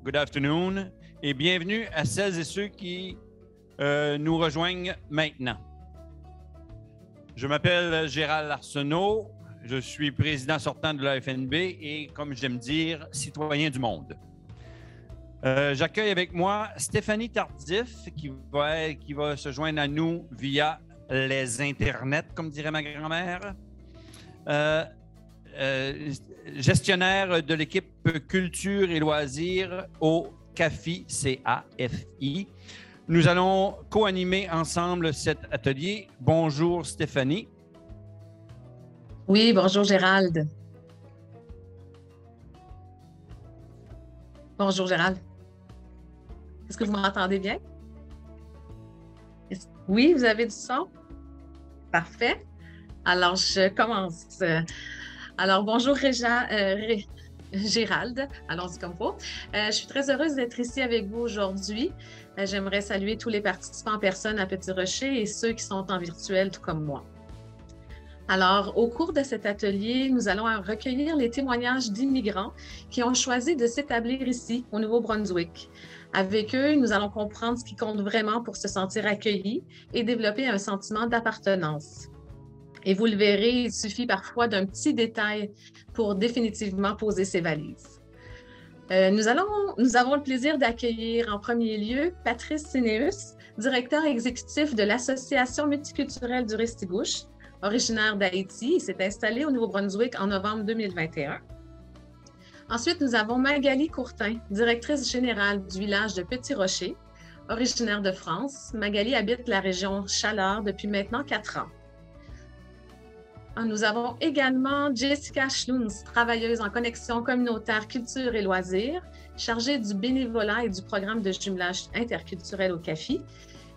good afternoon et bienvenue à celles et ceux qui nous rejoignent maintenant. Je m'appelle Gérald Arsenault, je suis président sortant de la FNB et, comme j'aime dire, citoyen du monde. J'accueille avec moi Stéphanie Tardif qui va se joindre à nous via les internets, comme dirait ma grand-mère. Gestionnaire de l'équipe culture et loisirs au CAFI, C-A-F-I. Nous allons co-animer ensemble cet atelier. Bonjour Stéphanie. Oui, bonjour Gérald. Bonjour Gérald. Est-ce que vous m'entendez bien? Oui, vous avez du son? Parfait. Alors, je commence. Alors, bonjour Gérald, allons-y comme il faut. Je suis très heureuse d'être ici avec vous aujourd'hui. J'aimerais saluer tous les participants en personne à Petit Rocher et ceux qui sont en virtuel, tout comme moi. Alors, au cours de cet atelier, nous allons recueillir les témoignages d'immigrants qui ont choisi de s'établir ici, au Nouveau-Brunswick. Avec eux, nous allons comprendre ce qui compte vraiment pour se sentir accueillis et développer un sentiment d'appartenance. Et vous le verrez, il suffit parfois d'un petit détail pour définitivement poser ses valises. Nous avons le plaisir d'accueillir en premier lieu Patrice Sinéus, directeur exécutif de l'Association multiculturelle du Restigouche, originaire d'Haïti. Il s'est installé au Nouveau-Brunswick en novembre 2021. Ensuite, nous avons Magali Courtin, directrice générale du village de Petit Rocher, originaire de France. Magali habite la région Chaleur depuis maintenant 4 ans. Nous avons également Jessica Schlunz, travailleuse en connexion communautaire, culture et loisirs, chargée du bénévolat et du programme de jumelage interculturel au CAFI.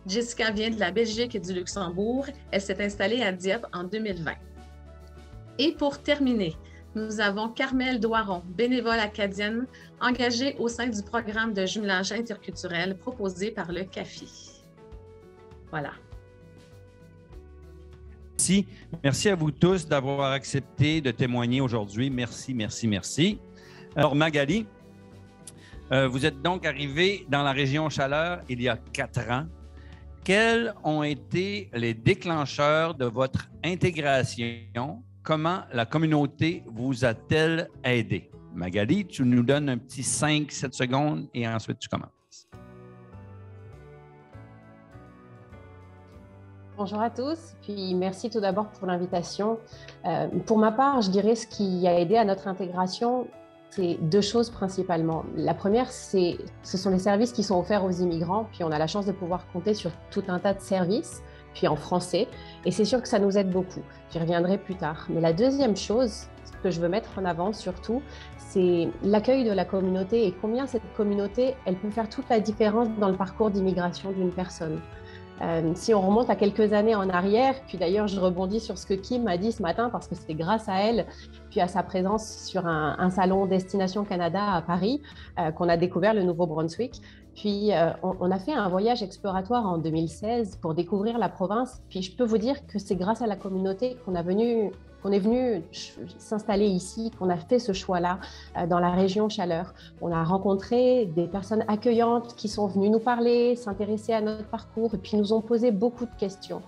Jessica vient de la Belgique et du Luxembourg. Elle s'est installée à Dieppe en 2020. Et pour terminer, nous avons Carmel Doiron, bénévole acadienne, engagée au sein du programme de jumelage interculturel proposé par le CAFI. Voilà. Merci à vous tous d'avoir accepté de témoigner aujourd'hui. Merci, merci, merci. Alors, Magali, vous êtes donc arrivée dans la région Chaleur il y a 4 ans. Quels ont été les déclencheurs de votre intégration? Comment la communauté vous a-t-elle aidé? Magali, tu nous donnes un petit 5-7 secondes et ensuite tu commences. Bonjour à tous, puis merci tout d'abord pour l'invitation. Pour ma part, je dirais ce qui a aidé à notre intégration, c'est 2 choses principalement. La première, ce sont les services qui sont offerts aux immigrants, puis on a la chance de pouvoir compter sur tout un tas de services, puis en français, et c'est sûr que ça nous aide beaucoup. J'y reviendrai plus tard. Mais la deuxième chose que je veux mettre en avant surtout, c'est l'accueil de la communauté et combien cette communauté, elle peut faire toute la différence dans le parcours d'immigration d'une personne. Si on remonte à quelques années en arrière, puis d'ailleurs je rebondis sur ce que Kim m'a dit ce matin parce que c'était grâce à elle, puis à sa présence sur un salon Destination Canada à Paris qu'on a découvert le Nouveau-Brunswick. Puis on a fait un voyage exploratoire en 2016 pour découvrir la province. Puis je peux vous dire que c'est grâce à la communauté qu'on est venu s'installer ici, qu'on a fait ce choix-là dans la région Chaleur. On a rencontré des personnes accueillantes qui sont venues nous parler, s'intéresser à notre parcours et puis nous ont posé beaucoup de questions.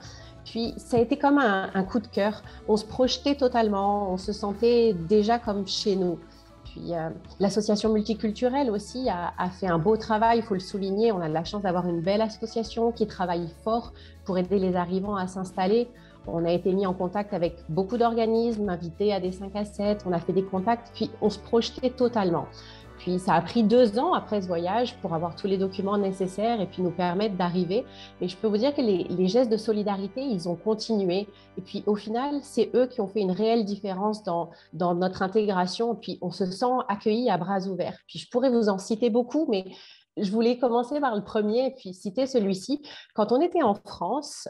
Puis ça a été comme un coup de cœur. On se projetait totalement, on se sentait déjà comme chez nous. Puis l'association multiculturelle aussi a fait un beau travail, il faut le souligner. On a de la chance d'avoir une belle association qui travaille fort pour aider les arrivants à s'installer. On a été mis en contact avec beaucoup d'organismes, invités à des 5 à 7, on a fait des contacts, puis on se projetait totalement. Puis ça a pris 2 ans après ce voyage pour avoir tous les documents nécessaires et puis nous permettre d'arriver. Mais je peux vous dire que les gestes de solidarité, ils ont continué. Et puis au final, c'est eux qui ont fait une réelle différence dans notre intégration. Puis on se sent accueillis à bras ouverts. Puis je pourrais vous en citer beaucoup, mais je voulais commencer par le premier et puis citer celui-ci. Quand on était en France,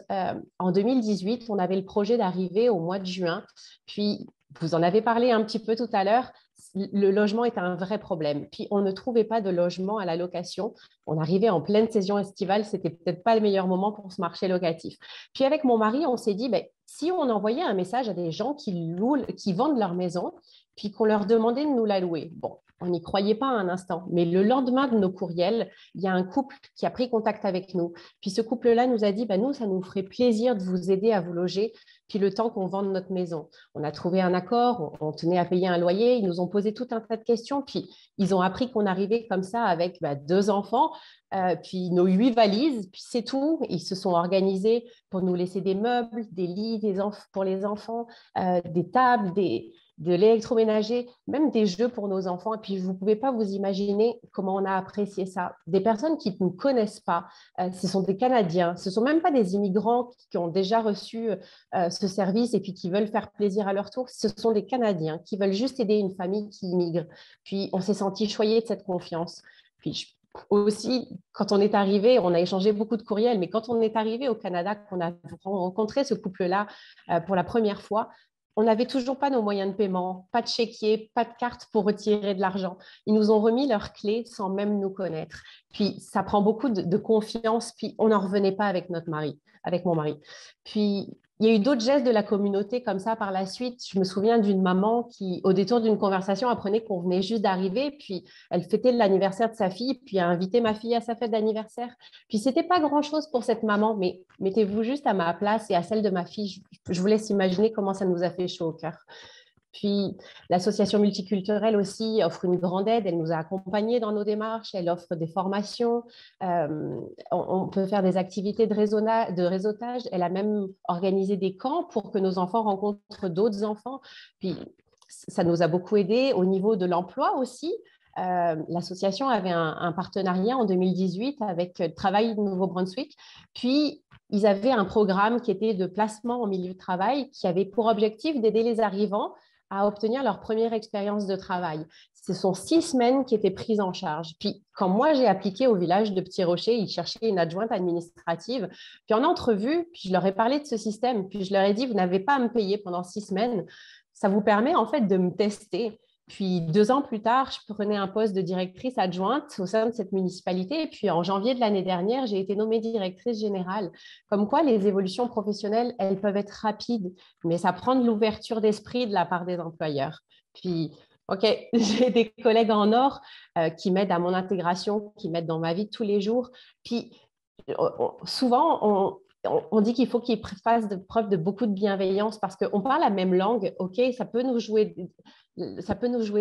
en 2018, on avait le projet d'arriver au mois de juin. Puis, vous en avez parlé un petit peu tout à l'heure, le logement est un vrai problème. Puis, on ne trouvait pas de logement à la location. On arrivait en pleine saison estivale, c'était peut-être pas le meilleur moment pour ce marché locatif. Puis, avec mon mari, on s'est dit, si on envoyait un message à des gens qui vendent leur maison, puis qu'on leur demandait de nous la louer. Bon, on n'y croyait pas un instant, mais le lendemain de nos courriels, il y a un couple qui a pris contact avec nous. Puis ce couple-là nous a dit, nous, ça nous ferait plaisir de vous aider à vous loger, puis le temps qu'on vende notre maison. On a trouvé un accord, on tenait à payer un loyer, ils nous ont posé tout un tas de questions, puis ils ont appris qu'on arrivait comme ça avec 2 enfants, puis nos 8 valises, puis c'est tout. Ils se sont organisés pour nous laisser des meubles, des lits pour les enfants, des tables, de l'électroménager, même des jeux pour nos enfants. Et puis, vous ne pouvez pas vous imaginer comment on a apprécié ça. Des personnes qui ne nous connaissent pas, ce sont des Canadiens, ce ne sont même pas des immigrants qui ont déjà reçu ce service et puis qui veulent faire plaisir à leur tour. Ce sont des Canadiens qui veulent juste aider une famille qui immigre. Puis, on s'est senti choyés de cette confiance. Puis, aussi, quand on est arrivé, on a échangé beaucoup de courriels, mais quand on est arrivé au Canada, qu'on a rencontré ce couple-là pour la première fois, on n'avait toujours pas nos moyens de paiement, pas de chéquier, pas de carte pour retirer de l'argent. Ils nous ont remis leurs clés sans même nous connaître. Puis, ça prend beaucoup de confiance. Puis, on n'en revenait pas avec avec mon mari. Puis, il y a eu d'autres gestes de la communauté comme ça par la suite. Je me souviens d'une maman qui, au détour d'une conversation, apprenait qu'on venait juste d'arriver. Puis, elle fêtait l'anniversaire de sa fille, puis a invité ma fille à sa fête d'anniversaire. Puis, ce n'était pas grand-chose pour cette maman, mais mettez-vous juste à ma place et à celle de ma fille. Je vous laisse imaginer comment ça nous a fait chaud au cœur. Puis, l'association multiculturelle aussi offre une grande aide. Elle nous a accompagnés dans nos démarches. Elle offre des formations. On peut faire des activités de réseautage. Elle a même organisé des camps pour que nos enfants rencontrent d'autres enfants. Puis, ça nous a beaucoup aidés au niveau de l'emploi aussi. L'association avait un partenariat en 2018 avec Travail Nouveau-Brunswick. Puis, ils avaient un programme qui était de placement en milieu de travail qui avait pour objectif d'aider les arrivants à obtenir leur première expérience de travail. Ce sont 6 semaines qui étaient prises en charge. Puis, quand moi, j'ai appliqué au village de Petit Rocher, ils cherchaient une adjointe administrative. Puis, en entrevue, puis je leur ai parlé de ce système. Puis, je leur ai dit, vous n'avez pas à me payer pendant 6 semaines. Ça vous permet, en fait, de me tester. Puis 2 ans plus tard, je prenais un poste de directrice adjointe au sein de cette municipalité. Et puis en janvier de l'année dernière, j'ai été nommée directrice générale. Comme quoi, les évolutions professionnelles, elles peuvent être rapides, mais ça prend de l'ouverture d'esprit de la part des employeurs. Puis, OK, j'ai des collègues en or qui m'aident à mon intégration, qui m'aident dans ma vie de tous les jours. Puis souvent, on dit qu'il faut qu'ils fassent preuve de beaucoup de bienveillance parce qu'on parle la même langue, OK, ça peut nous jouer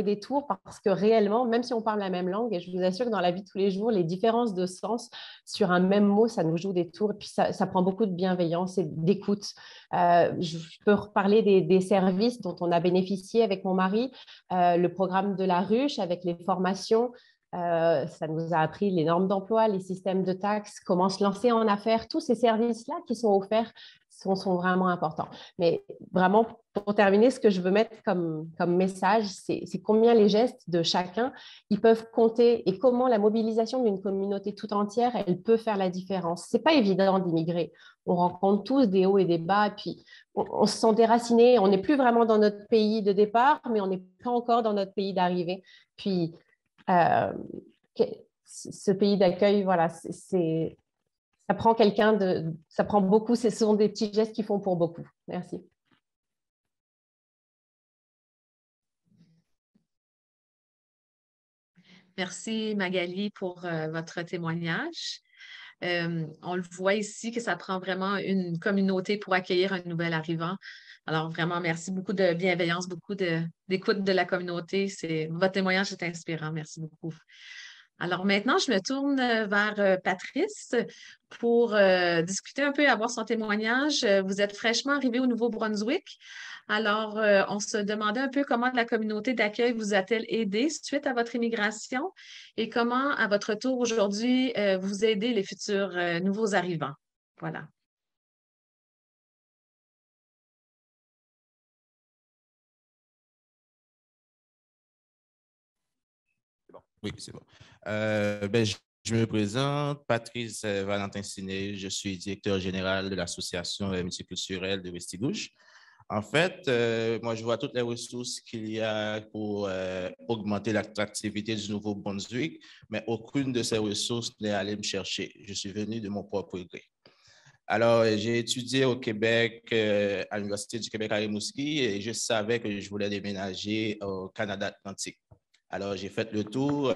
des tours parce que réellement, même si on parle la même langue, et je vous assure que dans la vie de tous les jours, les différences de sens sur un même mot, ça nous joue des tours et puis ça prend beaucoup de bienveillance et d'écoute. Je peux reparler des services dont on a bénéficié avec mon mari, le programme de la ruche avec les formations. Ça nous a appris les normes d'emploi, les systèmes de taxes, comment se lancer en affaires. Tous ces services-là qui sont offerts sont vraiment importants. Mais vraiment, pour terminer, ce que je veux mettre comme message, c'est combien les gestes de chacun, ils peuvent compter et comment la mobilisation d'une communauté tout entière, elle peut faire la différence. Ce n'est pas évident d'immigrer. On rencontre tous des hauts et des bas, et puis on se sent déraciné. On n'est plus vraiment dans notre pays de départ, mais on n'est pas encore dans notre pays d'arrivée. Puis, ce pays d'accueil, voilà, ça prend ça prend beaucoup, ce sont des petits gestes qui font pour beaucoup. Merci. Merci Magali pour votre témoignage. On le voit ici que ça prend vraiment une communauté pour accueillir un nouvel arrivant. Alors vraiment, merci beaucoup de bienveillance, beaucoup d'écoute de la communauté. Votre témoignage est inspirant. Merci beaucoup. Alors maintenant, je me tourne vers Patrice pour discuter un peu et avoir son témoignage. Vous êtes fraîchement arrivé au Nouveau-Brunswick. Alors, on se demandait un peu comment la communauté d'accueil vous a-t-elle aidé suite à votre immigration et comment, à votre tour aujourd'hui, vous aidez les futurs nouveaux arrivants. Voilà. Oui, c'est bon. Je me présente, Patrice Valentin Siné, je suis directeur général de l'association multiculturelle de Restigouche. En fait, moi, je vois toutes les ressources qu'il y a pour augmenter l'attractivité du Nouveau-Brunswick, mais aucune de ces ressources n'est allée me chercher. Je suis venu de mon propre gré. Alors, j'ai étudié au Québec, à l'Université du Québec à Rimouski, et je savais que je voulais déménager au Canada Atlantique. Alors, j'ai fait le tour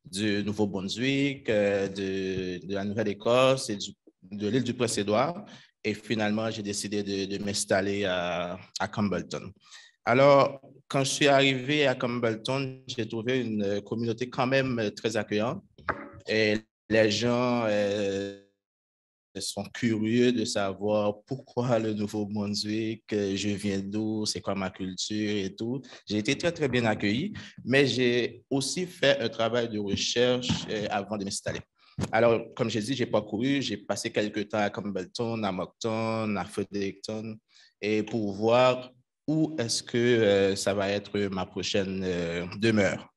du Nouveau-Brunswick, de la Nouvelle-Écosse et de l'île du Prince-Édouard. Et finalement, j'ai décidé de m'installer à Campbellton. Alors, quand je suis arrivé à Campbellton, j'ai trouvé une communauté quand même très accueillante. Et les gens sont curieux de savoir pourquoi le Nouveau-Brunswick, je viens d'où, c'est quoi ma culture et tout. J'ai été très, très bien accueilli, mais j'ai aussi fait un travail de recherche avant de m'installer. Alors, comme j'ai dit, j'ai parcouru, j'ai passé quelques temps à Campbellton, à Moncton, à Fredericton, et pour voir où est-ce que ça va être ma prochaine demeure.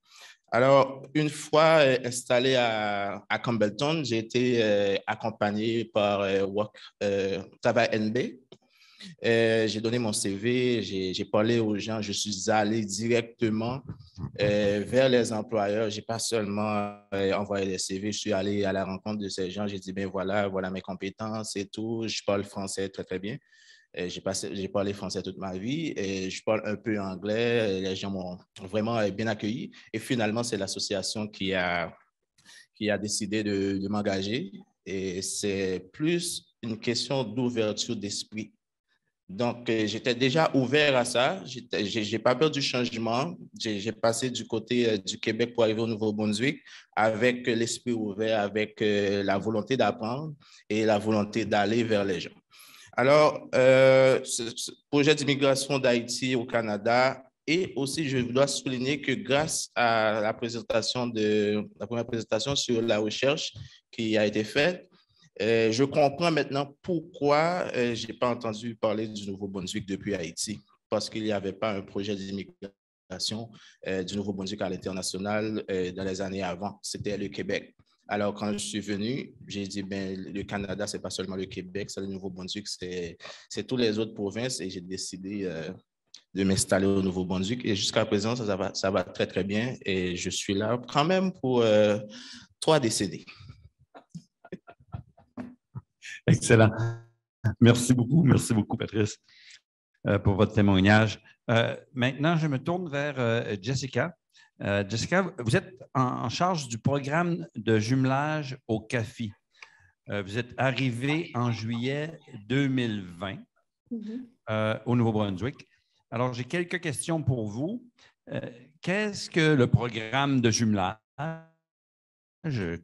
Alors, une fois installé à Campbellton, j'ai été accompagné par Travail NB. J'ai donné mon CV, j'ai parlé aux gens, je suis allé directement vers les employeurs. Je n'ai pas seulement envoyé des CV, je suis allé à la rencontre de ces gens. J'ai dit, ben voilà, voilà mes compétences et tout. Je parle français très, très bien. J'ai parlé français toute ma vie et je parle un peu anglais. Les gens m'ont vraiment bien accueilli. Et finalement, c'est l'association qui a décidé de m'engager. Et c'est plus une question d'ouverture d'esprit. Donc, j'étais déjà ouvert à ça. Je n'ai pas peur du changement. J'ai passé du côté du Québec pour arriver au Nouveau-Brunswick avec l'esprit ouvert, avec la volonté d'apprendre et la volonté d'aller vers les gens. Alors, ce projet d'immigration d'Haïti au Canada, et aussi, je dois souligner que grâce à la première présentation sur la recherche qui a été faite, je comprends maintenant pourquoi je n'ai pas entendu parler du Nouveau-Brunswick depuis Haïti, parce qu'il n'y avait pas un projet d'immigration du Nouveau-Brunswick à l'international dans les années avant. C'était le Québec. Alors, quand je suis venu, j'ai dit, ben, le Canada, ce n'est pas seulement le Québec, c'est le Nouveau-Brunswick, c'est toutes les autres provinces et j'ai décidé de m'installer au Nouveau-Brunswick. Et jusqu'à présent, ça va très, très bien et je suis là quand même pour 3 décennies. Excellent. Merci beaucoup, Patrice, pour votre témoignage. Maintenant, je me tourne vers Jessica. Jessica, vous êtes en charge du programme de jumelage au CAFI. Vous êtes arrivée en juillet 2020 au Nouveau-Brunswick. Alors, j'ai quelques questions pour vous. Qu'est-ce que le programme de jumelage?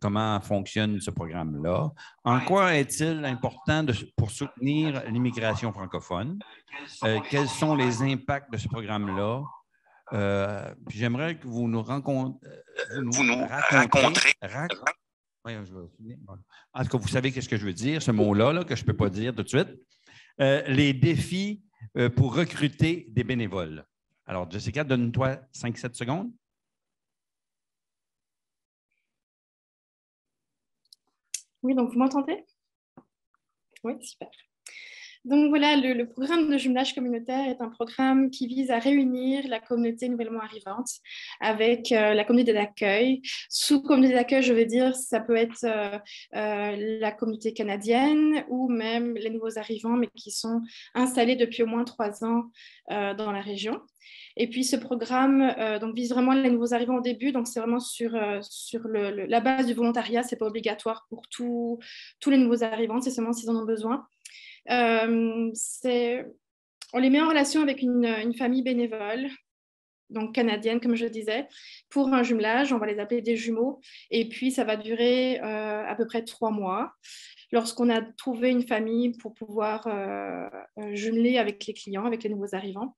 Comment fonctionne ce programme-là? En quoi est-il important pour soutenir l'immigration francophone? Quels sont les impacts de ce programme-là? Puis j'aimerais que vous nous racontiez. En tout cas, vous savez ce que je veux dire, ce mot-là, que je ne peux pas dire tout de suite. Les défis pour recruter des bénévoles. Alors, Jessica, donne-toi 5-7 secondes. Oui, donc vous m'entendez? Oui, super. Donc voilà, le programme de jumelage communautaire est un programme qui vise à réunir la communauté nouvellement arrivante avec la communauté d'accueil. Sous communauté d'accueil, je veux dire, ça peut être la communauté canadienne ou même les nouveaux arrivants, mais qui sont installés depuis au moins 3 ans dans la région. Et puis ce programme donc, vise vraiment les nouveaux arrivants au début, donc c'est vraiment sur la base du volontariat, ce n'est pas obligatoire pour tous les nouveaux arrivants, c'est seulement s'ils en ont besoin. On les met en relation avec une famille bénévole, donc canadienne, comme je disais, pour un jumelage. On va les appeler des jumeaux. Et puis, ça va durer à peu près 3 mois. Lorsqu'on a trouvé une famille pour pouvoir jumeler avec les clients, avec les nouveaux arrivants.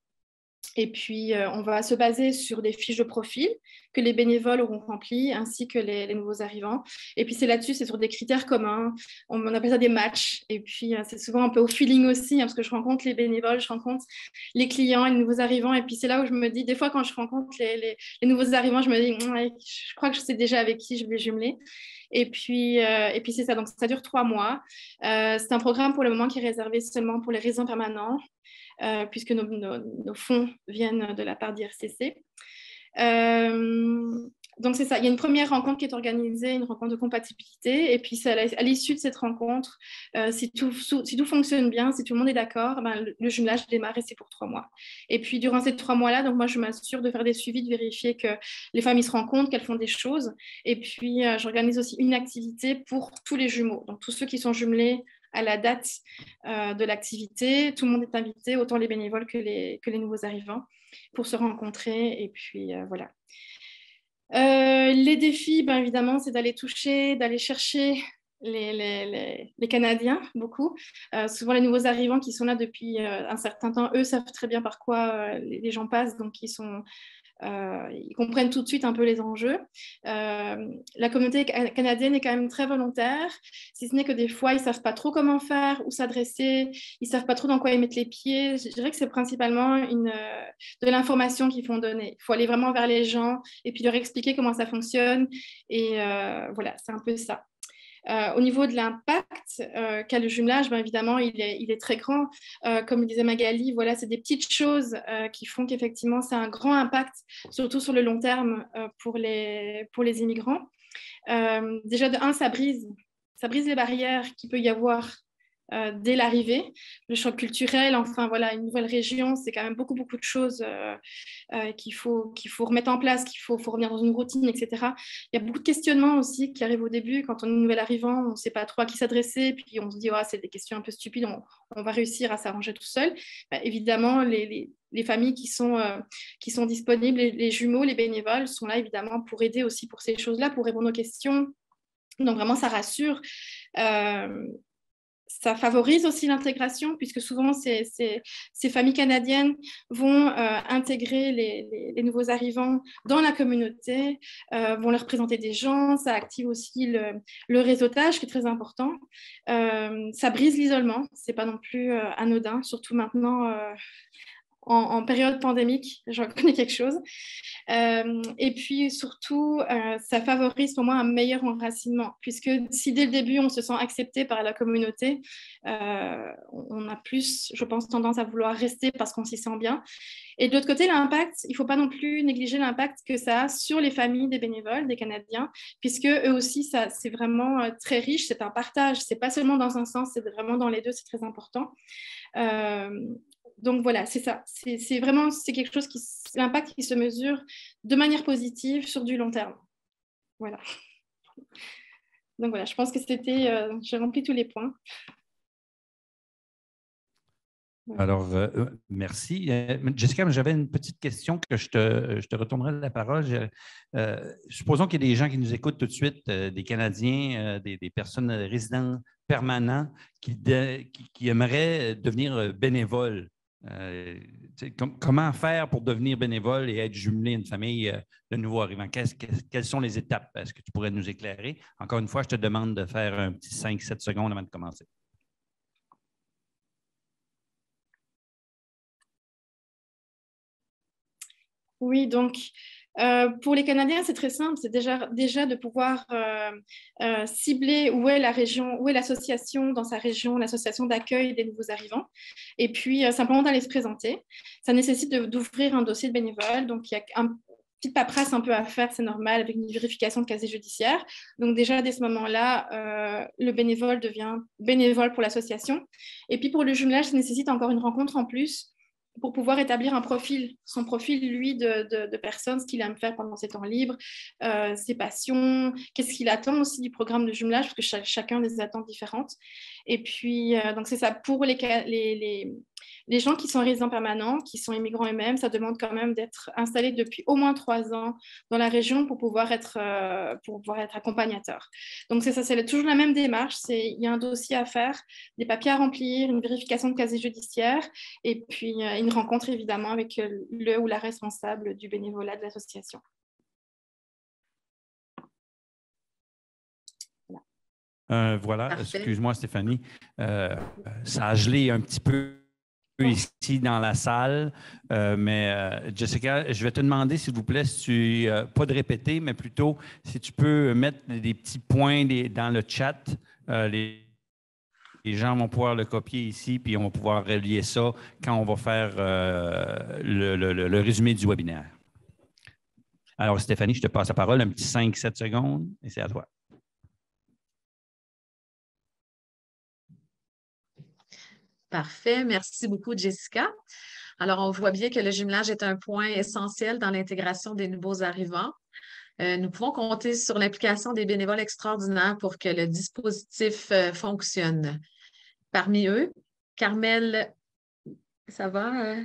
Et puis, on va se baser sur des fiches de profil que les bénévoles auront remplies, ainsi que les nouveaux arrivants. Et puis, c'est là-dessus, c'est sur des critères communs. On appelle ça des matchs. Et puis, c'est souvent un peu au feeling aussi, parce que je rencontre les bénévoles, je rencontre les clients et les nouveaux arrivants. Et puis, c'est là où je me dis, des fois, quand je rencontre les nouveaux arrivants, je me dis, je crois que je sais déjà avec qui je vais jumeler. Et puis c'est ça. Donc, ça dure 3 mois. C'est un programme pour le moment qui est réservé seulement pour les résidents permanents. Puisque nos fonds viennent de la part d'IRCC. Donc, c'est ça. Il y a une première rencontre qui est organisée, une rencontre de compatibilité. Et puis, à l'issue de cette rencontre, si tout fonctionne bien, si tout le monde est d'accord, ben, le jumelage démarre et c'est pour 3 mois. Et puis, durant ces 3 mois-là, donc moi, je m'assure de faire des suivis, de vérifier que les familles se rencontrent, qu'elles font des choses. Et puis, j'organise aussi une activité pour tous les jumeaux. Donc, tous ceux qui sont jumelés à la date de l'activité, tout le monde est invité, autant les bénévoles que les nouveaux arrivants, pour se rencontrer. Et puis, voilà. Les défis, ben, évidemment, c'est d'aller toucher, d'aller chercher les Canadiens, beaucoup. Souvent, les nouveaux arrivants qui sont là depuis un certain temps, eux savent très bien par quoi les gens passent, donc ils comprennent tout de suite un peu les enjeux. La communauté canadienne est quand même très volontaire, si ce n'est que des fois, ils ne savent pas trop comment faire, où s'adresser, ils ne savent pas trop dans quoi ils mettent les pieds. Je dirais que c'est principalement de l'information qu'ils font donner. Il faut aller vraiment vers les gens et puis leur expliquer comment ça fonctionne. Et voilà, c'est un peu ça. Au niveau de l'impact qu'a le jumelage, ben évidemment, il est très grand. Comme disait Magali, voilà, c'est des petites choses qui font qu'effectivement, c'est un grand impact, surtout sur le long terme pour les immigrants. Déjà, de un, ça brise les barrières qu'il peut y avoir dès l'arrivée. Le choc culturel, enfin voilà, une nouvelle région, c'est quand même beaucoup de choses qu'il faut remettre en place, qu'il faut revenir dans une routine, etc. Il y a beaucoup de questionnements aussi qui arrivent au début. Quand on est nouvel arrivant, on ne sait pas trop à qui s'adresser, puis on se dit, oh, c'est des questions un peu stupides, on va réussir à s'arranger tout seul. Évidemment, les familles qui sont disponibles, les jumeaux, les bénévoles sont là évidemment pour aider aussi pour ces choses-là, pour répondre aux questions. Donc vraiment, ça rassure. Ça favorise aussi l'intégration, puisque souvent, ces familles canadiennes vont intégrer les nouveaux arrivants dans la communauté, vont leur présenter des gens, ça active aussi le réseautage, qui est très important. Ça brise l'isolement, ce n'est pas non plus anodin, surtout maintenant en période pandémique, j'en connais quelque chose. Et puis surtout, ça favorise pour moi un meilleur enracinement, puisque si dès le début on se sent accepté par la communauté, on a plus, je pense, tendance à vouloir rester parce qu'on s'y sent bien. Et de l'autre côté, l'impact, il ne faut pas non plus négliger l'impact que ça a sur les familles des bénévoles, des Canadiens, puisque eux aussi, c'est vraiment très riche, c'est un partage, c'est pas seulement dans un sens, c'est vraiment dans les deux, c'est très important. Donc voilà, c'est ça. C'est vraiment quelque chose l'impact qui se mesure de manière positive sur du long terme. Voilà. Donc voilà, je pense que j'ai rempli tous les points. Alors, merci. Jessica, j'avais une petite question que je te retournerai la parole. Supposons qu'il y a des gens qui nous écoutent tout de suite, des Canadiens, des personnes résidents permanents qui aimeraient devenir bénévoles. Comment faire pour devenir bénévole et être jumelé à une famille de nouveaux arrivants? Quelles sont les étapes? Est-ce que tu pourrais nous éclairer? Encore une fois, je te demande de faire un petit 5-7 secondes avant de commencer. Oui, donc pour les Canadiens, c'est très simple. C'est déjà de pouvoir cibler où est la région, où est l'association dans sa région, l'association d'accueil des nouveaux arrivants. Et puis, simplement d'aller se présenter. Ça nécessite d'ouvrir un dossier de bénévole. Donc, il y a une petite paperasse un peu à faire, c'est normal, avec une vérification de casier judiciaire. Donc, déjà, dès ce moment-là, le bénévole devient bénévole pour l'association. Et puis, pour le jumelage, ça nécessite encore une rencontre en plus pour pouvoir établir son profil, lui, de personne, ce qu'il aime faire pendant ses temps libres, ses passions, qu'est-ce qu'il attend aussi du programme de jumelage, parce que chacun a des attentes différentes. Et puis, donc c'est ça, pour les gens qui sont résidents permanents, qui sont immigrants eux-mêmes, ça demande quand même d'être installés depuis au moins 3 ans dans la région pour pouvoir être accompagnateur. Donc c'est ça, c'est toujours la même démarche, il y a un dossier à faire, des papiers à remplir, une vérification de casier judiciaire, et puis une rencontre évidemment avec le ou la responsable du bénévolat de l'association. Voilà, excuse-moi Stéphanie, ça a gelé un petit peu ici dans la salle, mais Jessica, je vais te demander s'il vous plaît, pas de répéter, mais plutôt si tu peux mettre des petits points dans le chat, les gens vont pouvoir le copier ici, puis on va pouvoir relier ça quand on va faire le résumé du webinaire. Alors, Stéphanie, je te passe la parole, un petit 5-7 secondes, et c'est à toi. Parfait. Merci beaucoup, Jessica. Alors, on voit bien que le jumelage est un point essentiel dans l'intégration des nouveaux arrivants. Nous pouvons compter sur l'implication des bénévoles extraordinaires pour que le dispositif fonctionne. Parmi eux, Carmel, ça va?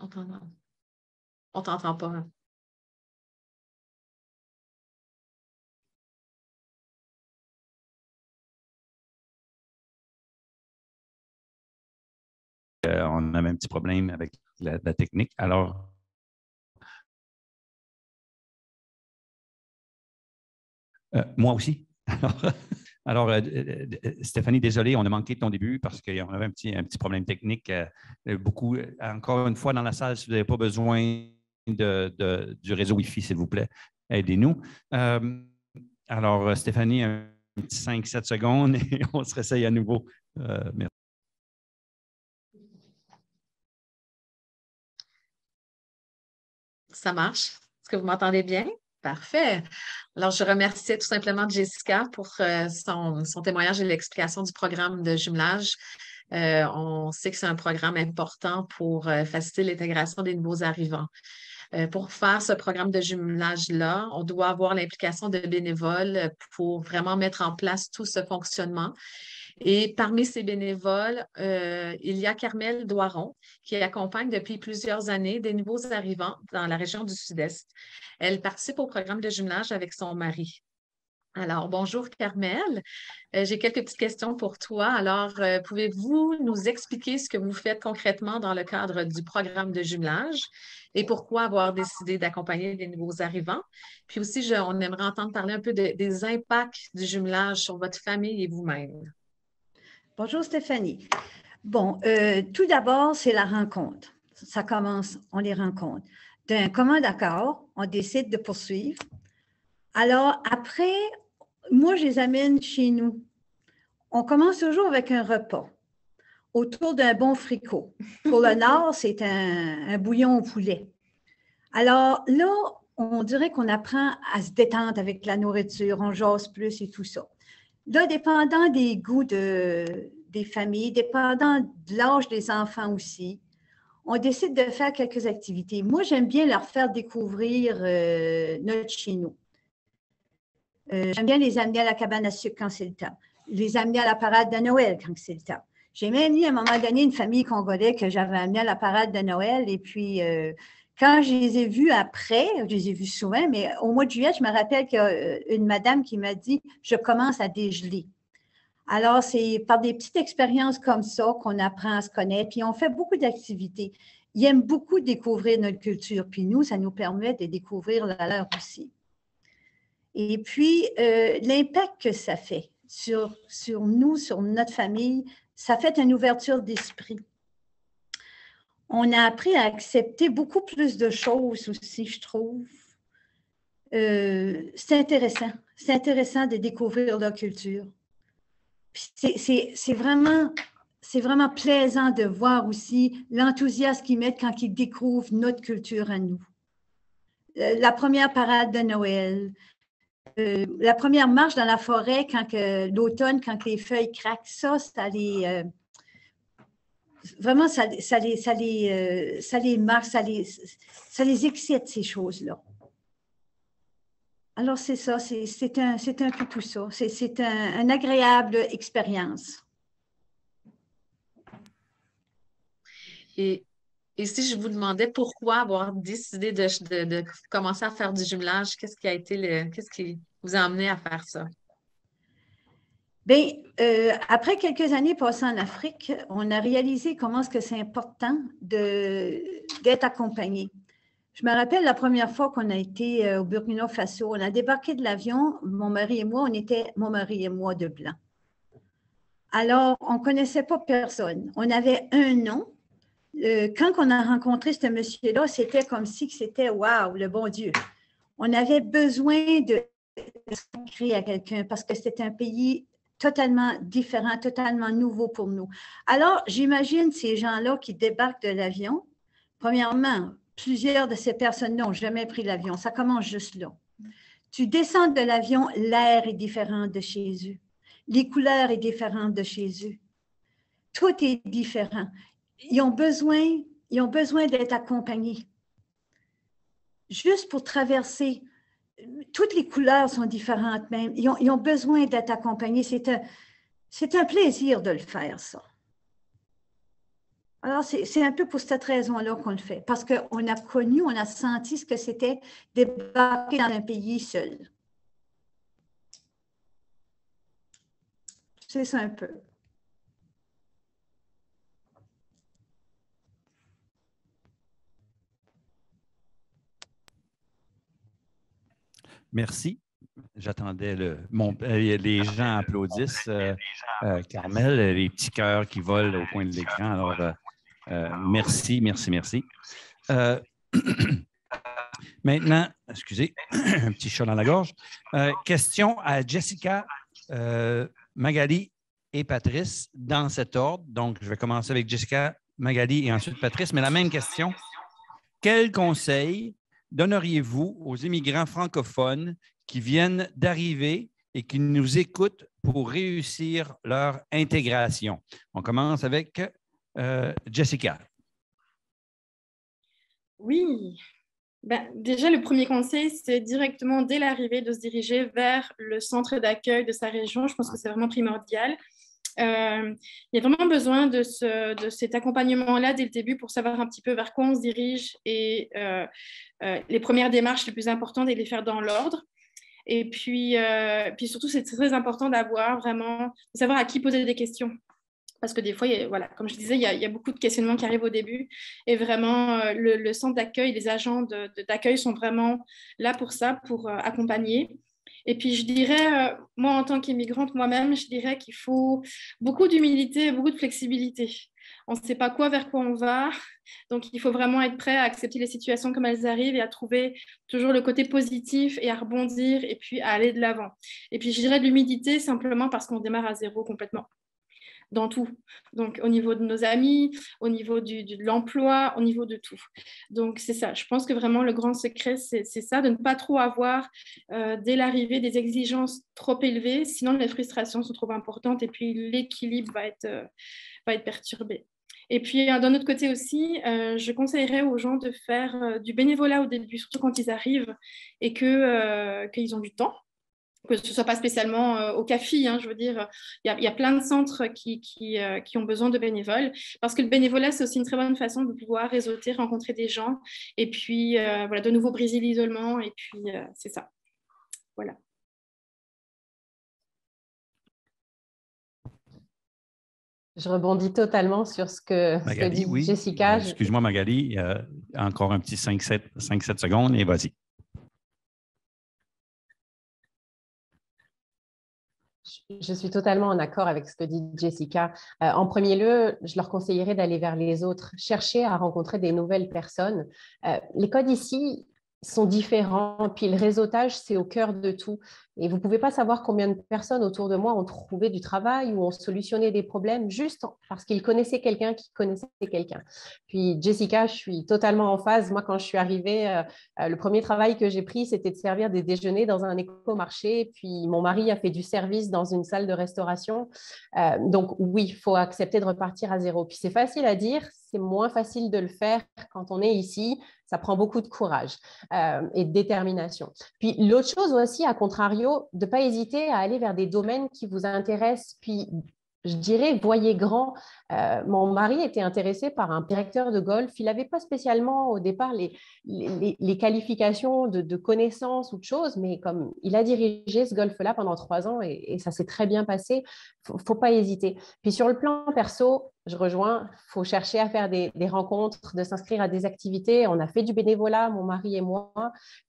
On t'entend pas. Hein? On avait un petit problème avec la technique. Alors, moi aussi. Alors, Stéphanie, désolé, on a manqué de ton début parce qu'on avait un petit problème technique. Beaucoup, encore une fois, dans la salle, si vous n'avez pas besoin du réseau Wi-Fi, s'il vous plaît, aidez-nous. Alors, Stéphanie, un petit 5-7 secondes et on se réessaye à nouveau. Merci. Ça marche? Est-ce que vous m'entendez bien? Parfait. Alors, je remerciais tout simplement Jessica pour son témoignage et l'explication du programme de jumelage. On sait que c'est un programme important pour faciliter l'intégration des nouveaux arrivants. Pour faire ce programme de jumelage-là, on doit avoir l'implication de bénévoles pour vraiment mettre en place tout ce fonctionnement. Et parmi ces bénévoles, il y a Carmel Doiron qui accompagne depuis plusieurs années des nouveaux arrivants dans la région du Sud-Est. Elle participe au programme de jumelage avec son mari. Alors, bonjour Carmel. J'ai quelques petites questions pour toi. Alors, pouvez-vous nous expliquer ce que vous faites concrètement dans le cadre du programme de jumelage et pourquoi avoir décidé d'accompagner des nouveaux arrivants? Puis aussi, on aimerait entendre parler un peu des impacts du jumelage sur votre famille et vous-même. Bonjour Stéphanie. Bon, tout d'abord, c'est la rencontre. Ça commence, on les rencontre. D'un commun accord, on décide de poursuivre. Alors, après, moi, je les amène chez nous. On commence toujours avec un repas autour d'un bon fricot. Pour le Nord, c'est un bouillon au poulet. Alors là, on dirait qu'on apprend à se détendre avec la nourriture, on jase plus et tout ça. Là, dépendant des goûts des familles, dépendant de l'âge des enfants aussi, on décide de faire quelques activités. Moi, j'aime bien leur faire découvrir notre chez nous. J'aime bien les amener à la cabane à sucre quand c'est le temps, les amener à la parade de Noël quand c'est le temps. J'ai même eu à un moment donné une famille congolaise que j'avais amenée à la parade de Noël et puis quand je les ai vus après, je les ai vus souvent, mais au mois de juillet, je me rappelle qu'il y a une madame qui m'a dit « Je commence à dégeler ». Alors, c'est par des petites expériences comme ça qu'on apprend à se connaître, puis on fait beaucoup d'activités. Ils aiment beaucoup découvrir notre culture, puis nous, ça nous permet de découvrir la leur aussi. Et puis, l'impact que ça fait sur nous, sur notre famille, ça fait une ouverture d'esprit. On a appris à accepter beaucoup plus de choses aussi, je trouve. C'est intéressant de découvrir leur culture. C'est vraiment plaisant de voir aussi l'enthousiasme qu'ils mettent quand ils découvrent notre culture à nous. La première parade de Noël, la première marche dans la forêt l'automne, quand les feuilles craquent, ça les... Vraiment, ça les marque, ça les excite, ces choses-là. Alors, c'est ça, c'est un peu tout ça. C'est une agréable expérience. Et si je vous demandais pourquoi avoir décidé de commencer à faire du jumelage, qu'est-ce qui vous a amené à faire ça? Bien, après quelques années passées en Afrique, on a réalisé comment est-ce que c'est important d'être accompagné. Je me rappelle la première fois qu'on a été au Burkina Faso, on a débarqué de l'avion, mon mari et moi, on était mon mari et moi de blanc. Alors, on ne connaissait pas personne. On avait un nom. Quand on a rencontré ce monsieur-là, c'était comme si c'était « wow, le bon Dieu ». On avait besoin de s'inscrire à quelqu'un parce que c'était un pays totalement différent, totalement nouveau pour nous. Alors, j'imagine ces gens-là qui débarquent de l'avion. Premièrement, plusieurs de ces personnes n'ont jamais pris l'avion. Ça commence juste là. Tu descends de l'avion, l'air est différent de chez eux. Les couleurs sont différentes de chez eux. Tout est différent. Ils ont besoin d'être accompagnés. Juste pour traverser, toutes les couleurs sont différentes même. Ils ont besoin d'être accompagnés. C'est un plaisir de le faire, ça. Alors, c'est un peu pour cette raison-là qu'on le fait, parce qu'on a connu, on a senti ce que c'était débarquer dans un pays seul. C'est ça un peu. Merci. J'attendais les gens applaudissent. Carmel, les petits cœurs qui volent au coin de l'écran. Alors, merci, merci, merci. Maintenant, excusez, un petit chat dans la gorge. Question à Jessica, Magali et Patrice dans cet ordre. Donc, je vais commencer avec Jessica, Magali et ensuite Patrice. Mais la même question. Quel conseil donneriez-vous aux immigrants francophones qui viennent d'arriver et qui nous écoutent pour réussir leur intégration? On commence avec Jessica. Oui. Déjà, le premier conseil, c'est directement dès l'arrivée de se diriger vers le centre d'accueil de sa région. Je pense que c'est vraiment primordial. Il y a vraiment besoin de cet accompagnement-là dès le début pour savoir un petit peu vers quoi on se dirige et les premières démarches les plus importantes et les faire dans l'ordre. Et puis surtout, c'est très important de savoir à qui poser des questions. Parce que des fois, voilà, comme je disais, il y a beaucoup de questionnements qui arrivent au début. Et vraiment, le centre d'accueil, les agents d'accueil sont vraiment là pour ça, pour accompagner. Et puis, je dirais, moi, en tant qu'immigrante, moi-même, je dirais qu'il faut beaucoup d'humilité et beaucoup de flexibilité. On ne sait pas vers quoi on va. Donc, il faut vraiment être prêt à accepter les situations comme elles arrivent et à trouver toujours le côté positif et à rebondir et puis à aller de l'avant. Et puis, je dirais de l'humilité simplement parce qu'on démarre à zéro complètement. Dans tout. Donc, au niveau de nos amis, au niveau de l'emploi, au niveau de tout. Donc, c'est ça. Je pense que vraiment, le grand secret, c'est ça, de ne pas trop avoir, dès l'arrivée, des exigences trop élevées. Sinon, les frustrations sont trop importantes et puis l'équilibre va être perturbé. Et puis, d'un autre côté aussi, je conseillerais aux gens de faire du bénévolat au début, surtout quand ils arrivent et qu'ils ont du temps. Que ce ne soit pas spécialement au CAFI, je veux dire, il y a plein de centres qui ont besoin de bénévoles, parce que le bénévolat, c'est aussi une très bonne façon de pouvoir réseauter, rencontrer des gens, et puis voilà, de nouveau briser l'isolement, et puis c'est ça. Voilà. Je rebondis totalement sur ce que dit oui. Jessica. Excuse-moi, Magali, encore un petit 5-7 secondes, et vas-y. Je suis totalement en accord avec ce que dit Jessica. En premier lieu, je leur conseillerais d'aller vers les autres, chercher à rencontrer des nouvelles personnes. Les codes ici sont différents, puis le réseautage, c'est au cœur de tout. Et vous ne pouvez pas savoir combien de personnes autour de moi ont trouvé du travail ou ont solutionné des problèmes juste parce qu'ils connaissaient quelqu'un qui connaissait quelqu'un. Puis Jessica, je suis totalement en phase. Moi, quand je suis arrivée, le premier travail que j'ai pris, c'était de servir des déjeuners dans un éco-marché. Puis mon mari a fait du service dans une salle de restauration. Donc oui, il faut accepter de repartir à zéro. Puis c'est facile à dire, c'est moins facile de le faire quand on est ici. Ça prend beaucoup de courage et de détermination. Puis l'autre chose aussi, à contrario, de ne pas hésiter à aller vers des domaines qui vous intéressent. Puis je dirais, voyez grand. Mon mari était intéressé par un directeur de golf. Il n'avait pas spécialement au départ les qualifications de connaissances ou de choses, mais comme il a dirigé ce golf-là pendant 3 ans et ça s'est très bien passé, il ne faut pas hésiter. Puis sur le plan perso, je rejoins, il faut chercher à faire des rencontres, de s'inscrire à des activités. On a fait du bénévolat, mon mari et moi.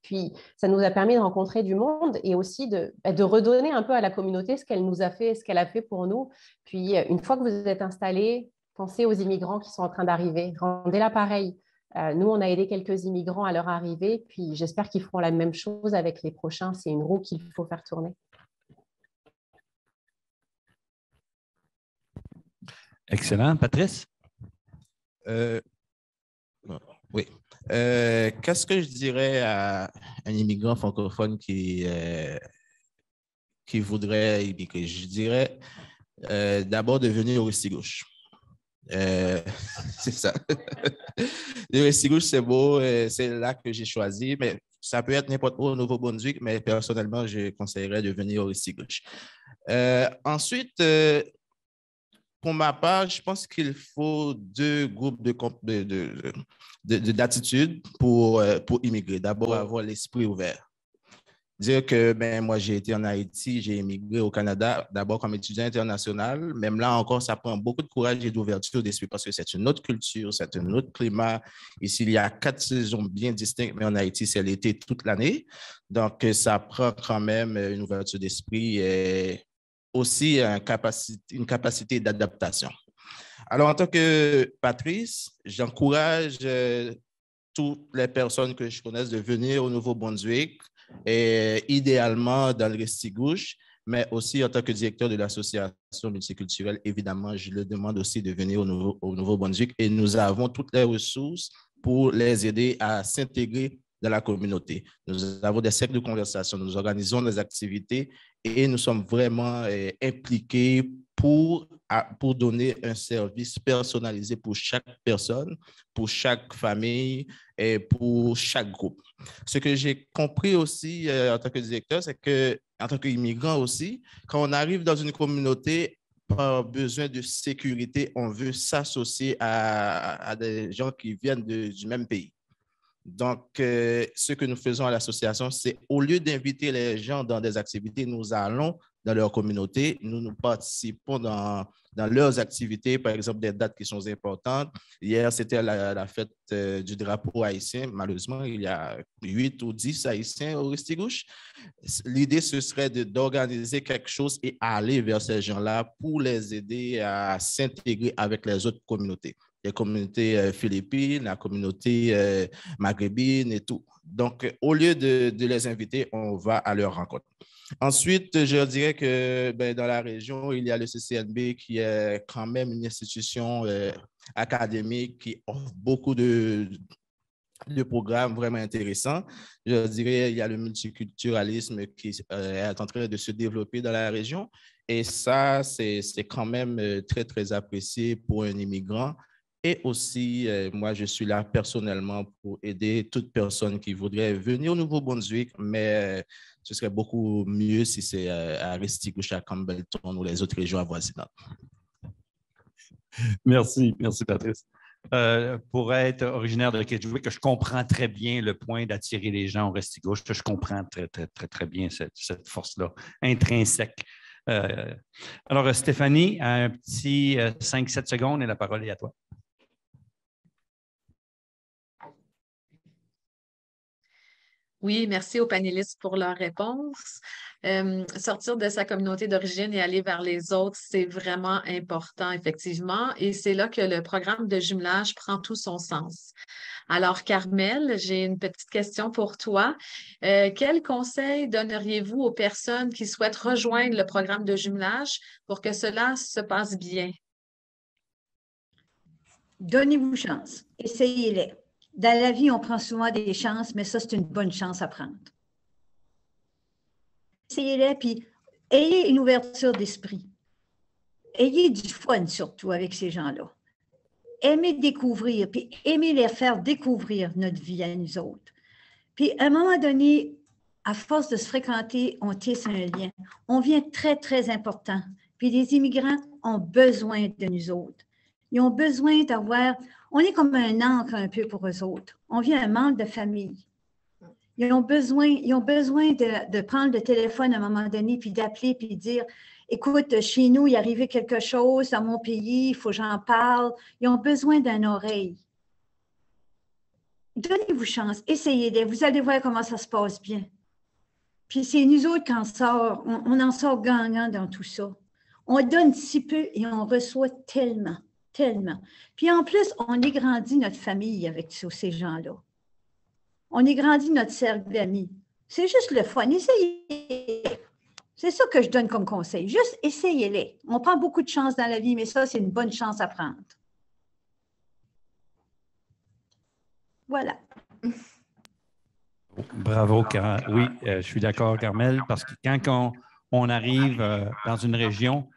Puis ça nous a permis de rencontrer du monde et aussi de redonner un peu à la communauté ce qu'elle nous a fait, ce qu'elle a fait pour nous. Puis une fois que vous êtes installés, pensez aux immigrants qui sont en train d'arriver. Rendez-la pareil. Nous, on a aidé quelques immigrants à leur arrivée. Puis j'espère qu'ils feront la même chose avec les prochains. C'est une roue qu'il faut faire tourner. Excellent. Patrice? Oui. Qu'est-ce que je dirais à un immigrant francophone qui voudrait immigrer? Je dirais d'abord de venir au Restigouche. C'est ça. Le Restigouche, c'est beau, c'est là que j'ai choisi, mais ça peut être n'importe où au Nouveau-Brunswick, mais personnellement, je conseillerais de venir au Restigouche. Ensuite, pour ma part, je pense qu'il faut deux groupes d'attitudes pour immigrer. D'abord, avoir l'esprit ouvert. Dire que moi, j'ai été en Haïti, j'ai immigré au Canada, d'abord comme étudiant international. Même là encore, ça prend beaucoup de courage et d'ouverture d'esprit parce que c'est une autre culture, c'est un autre climat. Ici, il y a 4 saisons bien distinctes, mais en Haïti, c'est l'été toute l'année. Donc, ça prend quand même une ouverture d'esprit et aussi une capacité d'adaptation. Alors, en tant que Patrice, j'encourage toutes les personnes que je connaisse de venir au Nouveau-Brunswick, et idéalement dans le Restigouche, mais aussi en tant que directeur de l'association multiculturelle, évidemment, je le demande aussi de venir au Nouveau-Brunswick et nous avons toutes les ressources pour les aider à s'intégrer dans la communauté. Nous avons des cercles de conversation, nous organisons des activités et nous sommes vraiment impliqués pour donner un service personnalisé pour chaque personne, pour chaque famille et pour chaque groupe. Ce que j'ai compris aussi en tant que directeur, c'est qu'en tant qu'immigrant aussi, quand on arrive dans une communauté, par besoin de sécurité, on veut s'associer à des gens qui viennent du même pays. Donc, ce que nous faisons à l'association, c'est au lieu d'inviter les gens dans des activités, nous allons dans leur communauté, nous participons dans leurs activités, par exemple des dates qui sont importantes. Hier, c'était la fête du drapeau haïtien. Malheureusement, il y a 8 ou 10 Haïtiens au Restigouche. L'idée, ce serait d'organiser quelque chose et aller vers ces gens-là pour les aider à s'intégrer avec les autres communautés. Les communautés philippines, la communauté maghrébine et tout. Donc, au lieu de les inviter, on va à leur rencontre. Ensuite, je dirais que dans la région, il y a le CCNB qui est quand même une institution académique qui offre beaucoup de programmes vraiment intéressants. Je dirais qu'il y a le multiculturalisme qui est en train de se développer dans la région. Et ça, c'est quand même très, très apprécié pour un immigrant. Et aussi, moi, je suis là personnellement pour aider toute personne qui voudrait venir au Nouveau-Brunswick, mais ce serait beaucoup mieux si c'est à Restigouche, à Campbellton ou les autres régions avoisinantes. Merci Patrice. Pour être originaire de Kedgewick, je comprends très bien le point d'attirer les gens au Restigouche. Je comprends très, très, très, très bien cette force-là, intrinsèque. Alors, Stéphanie, un petit 5-7 secondes et la parole est à toi. Oui, merci aux panélistes pour leur réponse. Sortir de sa communauté d'origine et aller vers les autres, c'est vraiment important, effectivement. Et c'est là que le programme de jumelage prend tout son sens. Alors, Carmel, j'ai une petite question pour toi. Quel conseil donneriez-vous aux personnes qui souhaitent rejoindre le programme de jumelage pour que cela se passe bien? Donnez-vous chance. Essayez-les. Dans la vie, on prend souvent des chances, mais ça, c'est une bonne chance à prendre. Essayez-les, puis ayez une ouverture d'esprit. Ayez du fun, surtout, avec ces gens-là. Aimez découvrir, puis aimez les faire découvrir notre vie à nous autres. Puis, à un moment donné, à force de se fréquenter, on tisse un lien. On devient très, très important. Puis, les immigrants ont besoin de nous autres. Ils ont besoin d'avoir... On est comme un ancre un peu pour eux autres. On vient un membre de famille. Ils ont besoin de prendre le téléphone à un moment donné, puis d'appeler, puis de dire, écoute, chez nous, il est arrivé quelque chose dans mon pays, il faut que j'en parle. Ils ont besoin d'une oreille. Donnez-vous chance, essayez-les. Vous allez voir comment ça se passe bien. Puis c'est nous autres qui en sort, on en sort gagnant dans tout ça. On donne si peu et on reçoit tellement. Tellement. Puis en plus, on égrandit notre famille avec ces gens-là. On égrandit notre cercle d'amis. C'est juste le fun. Essayez. C'est ça que je donne comme conseil. Juste essayez-les. On prend beaucoup de chance dans la vie, mais ça, c'est une bonne chance à prendre. Voilà. Bravo, oui, je suis d'accord, Carmel, parce que quand on arrive dans une région,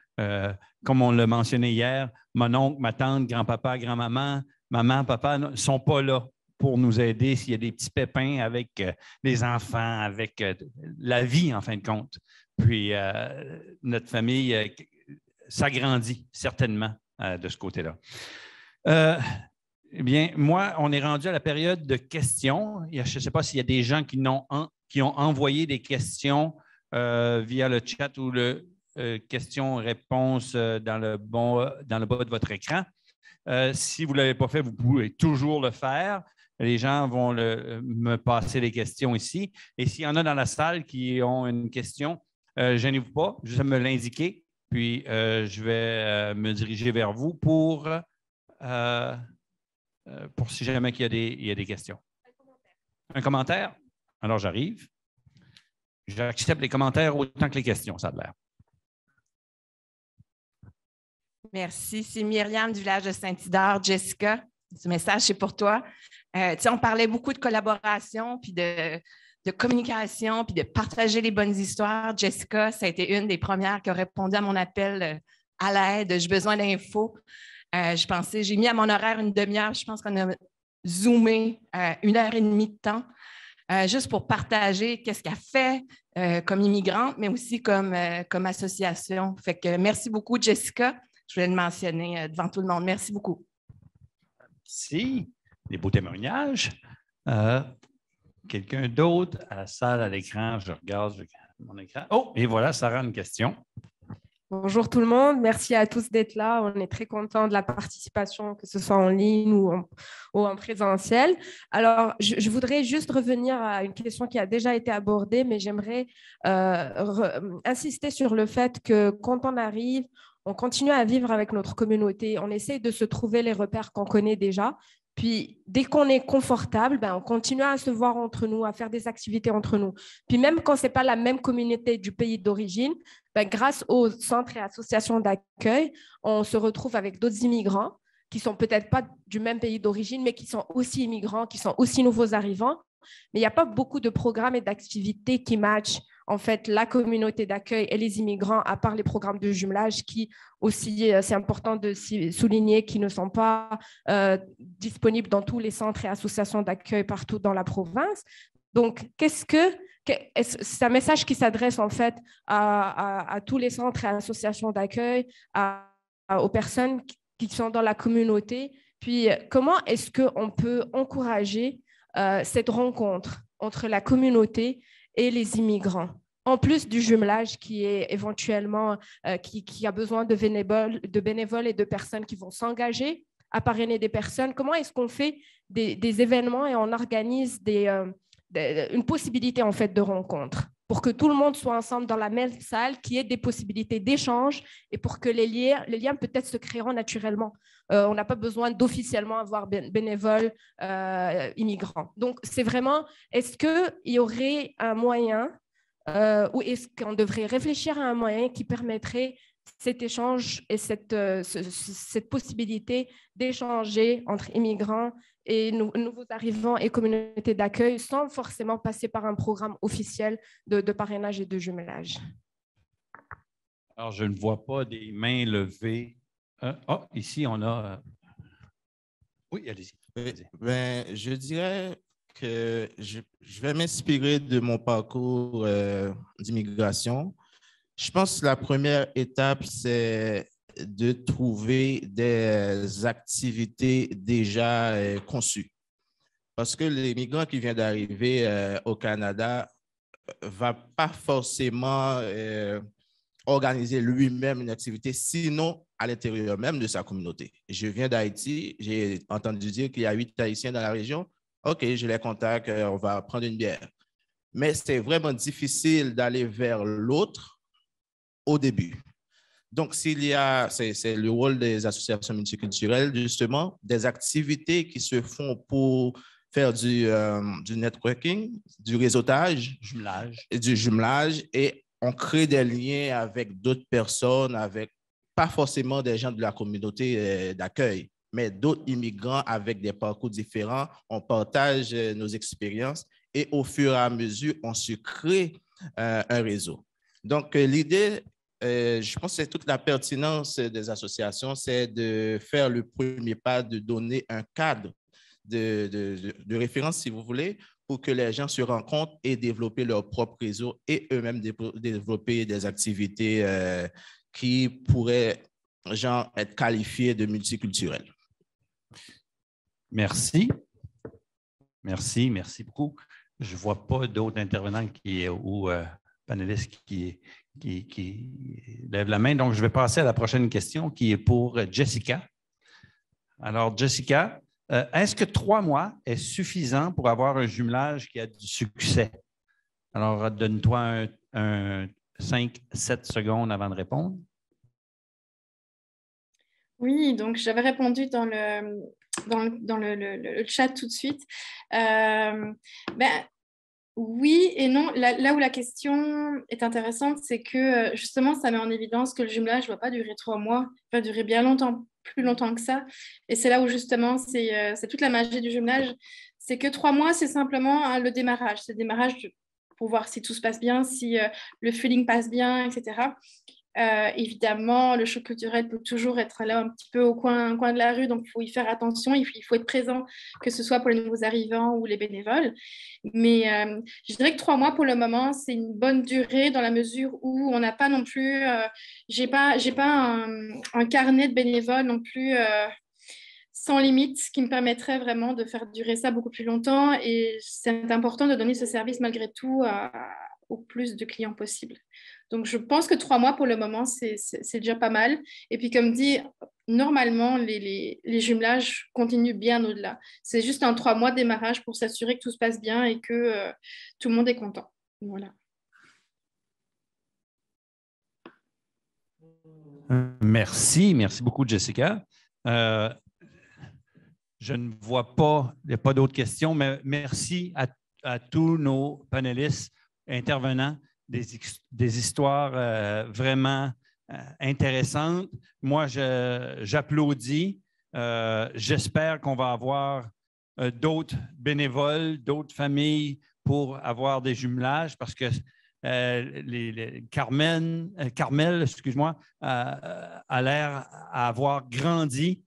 comme on l'a mentionné hier, mon oncle, ma tante, grand-papa, grand-maman, maman, papa ne sont pas là pour nous aider s'il y a des petits pépins avec les enfants, avec la vie, en fin de compte. Puis, notre famille s'agrandit certainement de ce côté-là. Eh bien, moi, on est rendu à la période de questions. Je ne sais pas s'il y a des gens qui ont envoyé des questions via le chat ou le questions-réponses dans le bas de votre écran. Si vous ne l'avez pas fait, vous pouvez toujours le faire. Les gens vont me passer les questions ici. Et s'il y en a dans la salle qui ont une question, gênez-vous pas, juste à me l'indiquer. Puis, je vais me diriger vers vous pour si jamais il y a des questions. Un commentaire? Alors, j'arrive. J'accepte les commentaires autant que les questions, ça a l'air. Merci. C'est Myriam du village de Saint-Hidard. Jessica, ce message, c'est pour toi. On parlait beaucoup de collaboration, puis de communication, puis de partager les bonnes histoires. Jessica, ça a été une des premières qui a répondu à mon appel à l'aide. J'ai besoin d'infos. J'ai mis à mon horaire une demi-heure. Je pense qu'on a zoomé 1h30 de temps, juste pour partager qu'est-ce qu'elle fait comme immigrante, mais aussi comme association. Fait que merci beaucoup, Jessica. Je voulais le mentionner devant tout le monde. Merci beaucoup. Merci. Des beaux témoignages. Quelqu'un d'autre à la salle, à l'écran? Je regarde mon écran. Oh, et voilà, Sarah, une question. Bonjour tout le monde, merci à tous d'être là. On est très contents de la participation, que ce soit en ligne ou en présentiel. Alors, je voudrais juste revenir à une question qui a déjà été abordée, mais j'aimerais insister sur le fait que quand on arrive, on continue à vivre avec notre communauté. On essaie de se trouver les repères qu'on connaît déjà. Puis, dès qu'on est confortable, on continue à se voir entre nous, à faire des activités entre nous. Puis, même quand ce n'est pas la même communauté du pays d'origine, grâce aux centres et associations d'accueil, on se retrouve avec d'autres immigrants qui ne sont peut-être pas du même pays d'origine, mais qui sont aussi immigrants, qui sont aussi nouveaux arrivants. Mais il n'y a pas beaucoup de programmes et d'activités qui matchent en fait la communauté d'accueil et les immigrants, à part les programmes de jumelage qui aussi, c'est important de souligner, qui ne sont pas disponibles dans tous les centres et associations d'accueil partout dans la province. Donc, c'est un message qui s'adresse en fait à tous les centres et associations d'accueil, aux personnes qui sont dans la communauté. Puis, comment est-ce qu'on peut encourager cette rencontre entre la communauté et les immigrants, en plus du jumelage qui est éventuellement, qui a besoin de bénévoles et de personnes qui vont s'engager à parrainer des personnes. Comment est-ce qu'on fait des événements et on organise une possibilité en fait de rencontre pour que tout le monde soit ensemble dans la même salle, qu'il y ait des possibilités d'échange et pour que les liens peut-être se créeront naturellement. On n'a pas besoin d'officiellement avoir bénévoles immigrants. Donc, c'est vraiment, est-ce qu'il y aurait un moyen ou est-ce qu'on devrait réfléchir à un moyen qui permettrait cet échange et cette possibilité d'échanger entre immigrants et nouveaux arrivants et communautés d'accueil sans forcément passer par un programme officiel de parrainage et de jumelage? Alors, je ne vois pas des mains levées. Ici, on a... Oui, allez-y. Je dirais que je vais m'inspirer de mon parcours d'immigration. Je pense que la première étape, c'est de trouver des activités déjà conçues. Parce que l'immigrant qui vient d'arriver au Canada ne va pas forcément organiser lui-même une activité, sinon à l'intérieur même de sa communauté. Je viens d'Haïti, j'ai entendu dire qu'il y a 8 Haïtiens dans la région. OK, je les contacte, on va prendre une bière. Mais c'est vraiment difficile d'aller vers l'autre au début. Donc, c'est le rôle des associations multiculturelles, justement, des activités qui se font pour faire du networking, du réseautage, Jumelage. du jumelage, et on crée des liens avec d'autres personnes, avec pas forcément des gens de la communauté d'accueil, mais d'autres immigrants avec des parcours différents. On partage nos expériences et au fur et à mesure, on se crée un réseau. Donc, l'idée, je pense que c'est toute la pertinence des associations, c'est de faire le premier pas, de donner un cadre de référence, si vous voulez, pour que les gens se rencontrent et développer leur propre réseau et eux-mêmes développer des activités qui pourraient être qualifiées de multiculturelles. Merci. Merci beaucoup. Je ne vois pas d'autres intervenants ou panélistes qui lèvent la main. Donc, je vais passer à la prochaine question qui est pour Jessica. Alors, Jessica, est-ce que 3 mois est suffisant pour avoir un jumelage qui a du succès? Alors, donne-toi un 5-7 secondes avant de répondre. Oui, donc j'avais répondu dans le chat tout de suite. Oui et non. Là où la question est intéressante, c'est que justement, ça met en évidence que le jumelage ne va pas durer 3 mois, il va durer bien longtemps, plus longtemps que ça. Et c'est là où justement, c'est toute la magie du jumelage. C'est que 3 mois, c'est simplement le démarrage. C'est le démarrage pour voir si tout se passe bien, si le feeling passe bien, etc. Évidemment, le choc culturel peut toujours être là un petit peu au coin de la rue, donc il faut y faire attention, il faut être présent, que ce soit pour les nouveaux arrivants ou les bénévoles. Mais je dirais que 3 mois pour le moment, c'est une bonne durée dans la mesure où on n'a pas non plus, j'ai pas un carnet de bénévoles non plus sans limite, ce qui me permettrait vraiment de faire durer ça beaucoup plus longtemps. Et c'est important de donner ce service malgré tout au plus de clients possible. Donc, je pense que 3 mois pour le moment, c'est déjà pas mal. Et puis, comme dit, normalement, les jumelages continuent bien au-delà. C'est juste un 3 mois de démarrage pour s'assurer que tout se passe bien et que tout le monde est content. Voilà. Merci beaucoup, Jessica. Je ne vois pas, il n'y a pas d'autres questions, mais merci à tous nos panélistes intervenants, des histoires vraiment intéressantes. Moi, j'applaudis. J'espère qu'on va avoir d'autres bénévoles, d'autres familles pour avoir des jumelages parce que Carmel, excuse-moi, a l'air à avoir grandi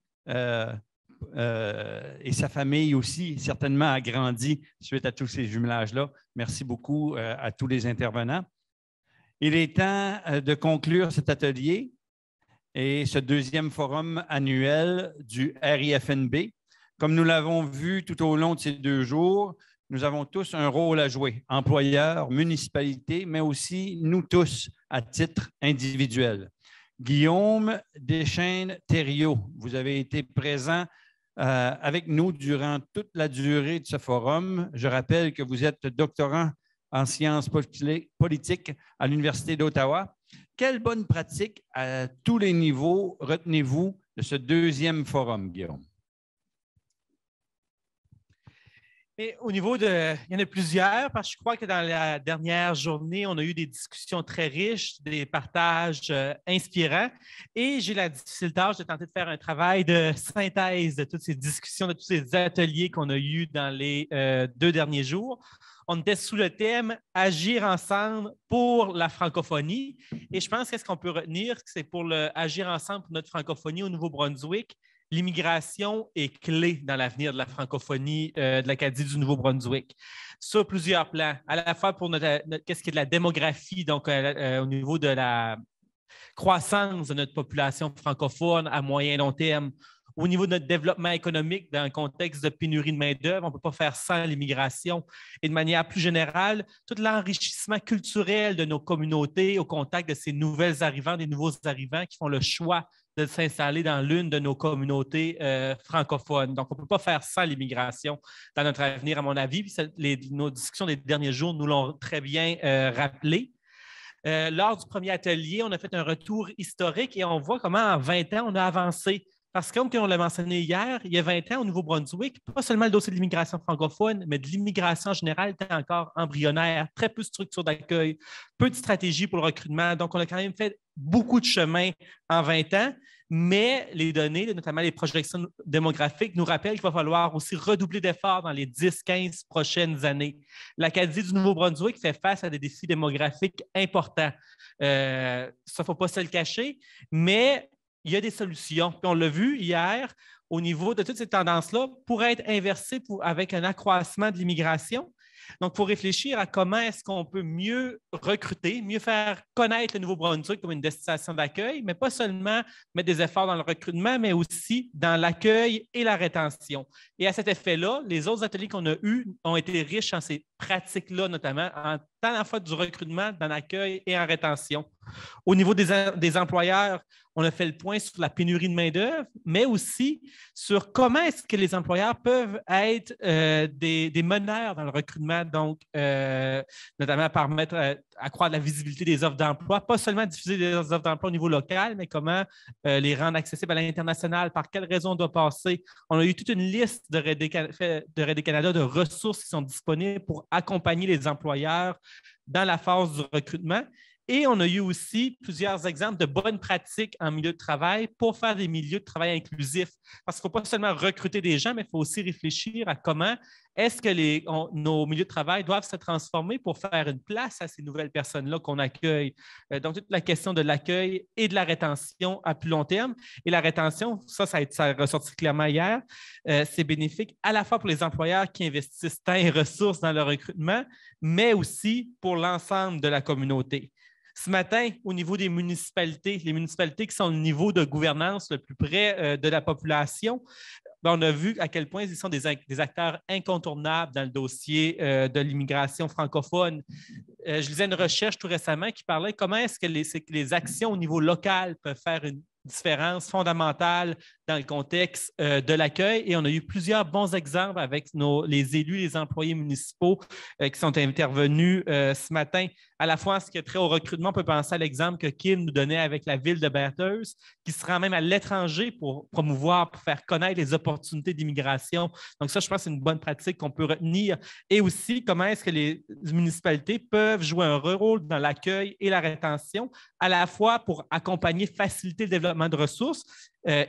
et sa famille aussi certainement a grandi suite à tous ces jumelages-là. Merci beaucoup à tous les intervenants. Il est temps de conclure cet atelier et ce 2e forum annuel du RIFNB. Comme nous l'avons vu tout au long de ces 2 jours, nous avons tous un rôle à jouer, employeurs, municipalités, mais aussi nous tous à titre individuel. Guillaume Deschênes-Thériault, vous avez été présent avec nous durant toute la durée de ce forum. Je rappelle que vous êtes doctorant en sciences politiques à l'Université d'Ottawa. Quelle bonne pratique à tous les niveaux retenez-vous de ce 2e forum, Guillaume? Mais au niveau il y en a plusieurs, parce que je crois que dans la dernière journée, on a eu des discussions très riches, des partages inspirants, et j'ai la difficile tâche de tenter de faire un travail de synthèse de toutes ces discussions, de tous ces ateliers qu'on a eus dans les 2 derniers jours. On était sous le thème « Agir ensemble pour la francophonie », et je pense qu'est-ce qu'on peut retenir, c'est pour agir ensemble pour notre francophonie au Nouveau-Brunswick. L'immigration est clé dans l'avenir de la francophonie de l'Acadie du Nouveau-Brunswick sur plusieurs plans, à la fois pour qu'est-ce qui est de la démographie, donc au niveau de la croissance de notre population francophone à moyen et long terme, au niveau de notre développement économique dans un contexte de pénurie de main-d'œuvre, on ne peut pas faire sans l'immigration. Et de manière plus générale, tout l'enrichissement culturel de nos communautés au contact de ces nouvelles arrivants, des nouveaux arrivants qui font le choix de s'installer dans l'une de nos communautés francophones. Donc, on ne peut pas faire sans l'immigration dans notre avenir, à mon avis. Puis nos discussions des derniers jours nous l'ont très bien rappelé. Lors du premier atelier, on a fait un retour historique et on voit comment en 20 ans, on a avancé Parce que, comme on l'a mentionné hier, il y a 20 ans, au Nouveau-Brunswick, pas seulement le dossier de l'immigration francophone, mais de l'immigration en général était encore embryonnaire, très peu de structures d'accueil, peu de stratégies pour le recrutement. Donc, on a quand même fait beaucoup de chemin en 20 ans, mais les données, notamment les projections démographiques, nous rappellent qu'il va falloir aussi redoubler d'efforts dans les 10-15 prochaines années. L'Acadie du Nouveau-Brunswick fait face à des défis démographiques importants. Ça, il ne faut pas se le cacher, mais il y a des solutions. Puis on l'a vu hier, au niveau de toutes ces tendances-là, pourraient être inversées avec un accroissement de l'immigration. Donc, il faut réfléchir à comment est-ce qu'on peut mieux recruter, mieux faire connaître le Nouveau-Brunswick comme une destination d'accueil, mais pas seulement mettre des efforts dans le recrutement, mais aussi dans l'accueil et la rétention. Et à cet effet-là, les autres ateliers qu'on a eus ont été riches en ces pratiques-là, notamment tant à la fois du recrutement, dans l'accueil et en rétention. Au niveau des employeurs, on a fait le point sur la pénurie de main-d'œuvre, mais aussi sur comment est-ce que les employeurs peuvent être des meneurs dans le recrutement, donc notamment accroître la visibilité des offres d'emploi, pas seulement diffuser des offres d'emploi au niveau local, mais comment les rendre accessibles à l'international, par quelles raisons on doit passer. On a eu toute une liste de Rede Canada de ressources qui sont disponibles pour accompagner les employeurs dans la phase du recrutement. Et on a eu aussi plusieurs exemples de bonnes pratiques en milieu de travail pour faire des milieux de travail inclusifs. Parce qu'il ne faut pas seulement recruter des gens, mais il faut aussi réfléchir à comment est-ce que nos milieux de travail doivent se transformer pour faire une place à ces nouvelles personnes-là qu'on accueille. Donc, toute la question de l'accueil et de la rétention à plus long terme. Et la rétention, ça a ressorti clairement hier, c'est bénéfique à la fois pour les employeurs qui investissent temps et ressources dans le recrutement, mais aussi pour l'ensemble de la communauté. Ce matin, au niveau des municipalités, les municipalités qui sont au niveau de gouvernance le plus près de la population, on a vu à quel point ils sont des acteurs incontournables dans le dossier de l'immigration francophone. Je lisais une recherche tout récemment qui parlait comment est-ce que les actions au niveau local peuvent faire une différence fondamentale dans le contexte de l'accueil. Et on a eu plusieurs bons exemples avec les élus, les employés municipaux qui sont intervenus ce matin. À la fois, en ce qui est trait au recrutement, on peut penser à l'exemple que Kim nous donnait avec la ville de Bathurst, qui se rend même à l'étranger pour promouvoir, pour faire connaître les opportunités d'immigration. Donc ça, je pense que c'est une bonne pratique qu'on peut retenir. Et aussi, comment est-ce que les municipalités peuvent jouer un rôle dans l'accueil et la rétention, à la fois pour accompagner, faciliter le développement de ressources,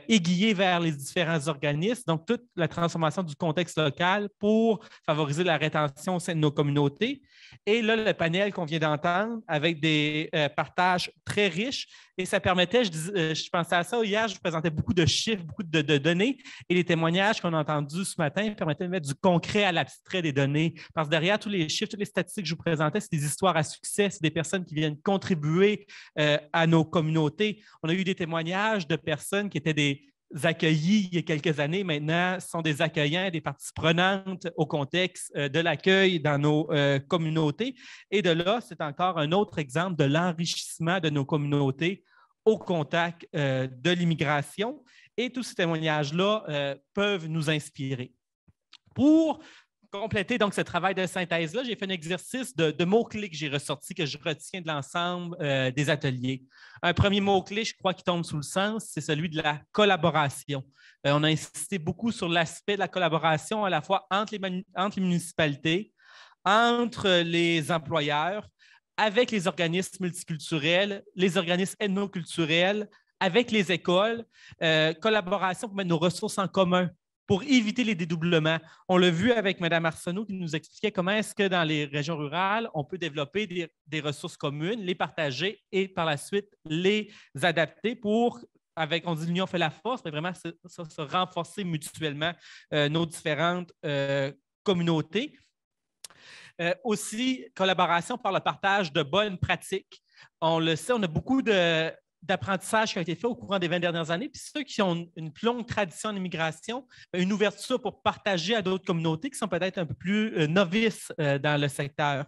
aiguiller vers les différents organismes, donc toute la transformation du contexte local pour favoriser la rétention au sein de nos communautés. Et là, le panel qu'on vient d'entendre avec des partages très riches, et ça permettait, je pensais à ça hier, je vous présentais beaucoup de chiffres, beaucoup de données, et les témoignages qu'on a entendus ce matin permettaient de mettre du concret à l'abstrait des données, parce que derrière tous les chiffres, toutes les statistiques que je vous présentais, c'est des histoires à succès, c'est des personnes qui viennent contribuer à nos communautés. On a eu des témoignages de personnes qui étaient des accueillis il y a quelques années, maintenant sont des accueillants, des parties prenantes au contexte de l'accueil dans nos communautés. Et de là, c'est encore un autre exemple de l'enrichissement de nos communautés au contact de l'immigration. Et tous ces témoignages-là peuvent nous inspirer. Pour compléter donc ce travail de synthèse-là, j'ai fait un exercice de mots-clés que j'ai ressortis, que je retiens de l'ensemble des ateliers. Un premier mot-clé, je crois, qui tombe sous le sens, c'est celui de la collaboration. On a insisté beaucoup sur l'aspect de la collaboration à la fois entre les municipalités, entre les employeurs, avec les organismes multiculturels, les organismes ethnoculturels, avec les écoles, collaboration pour mettre nos ressources en commun, pour éviter les dédoublements. On l'a vu avec Mme Arsenault qui nous expliquait comment est-ce que dans les régions rurales, on peut développer des ressources communes, les partager et par la suite les adapter pour, on dit l'union fait la force, mais vraiment se renforcer mutuellement nos différentes communautés. Aussi, collaboration par le partage de bonnes pratiques. On le sait, on a beaucoup d'apprentissage qui a été fait au courant des 20 dernières années. Puis ceux qui ont une plus longue tradition en immigration, une ouverture pour partager à d'autres communautés qui sont peut-être un peu plus novices dans le secteur.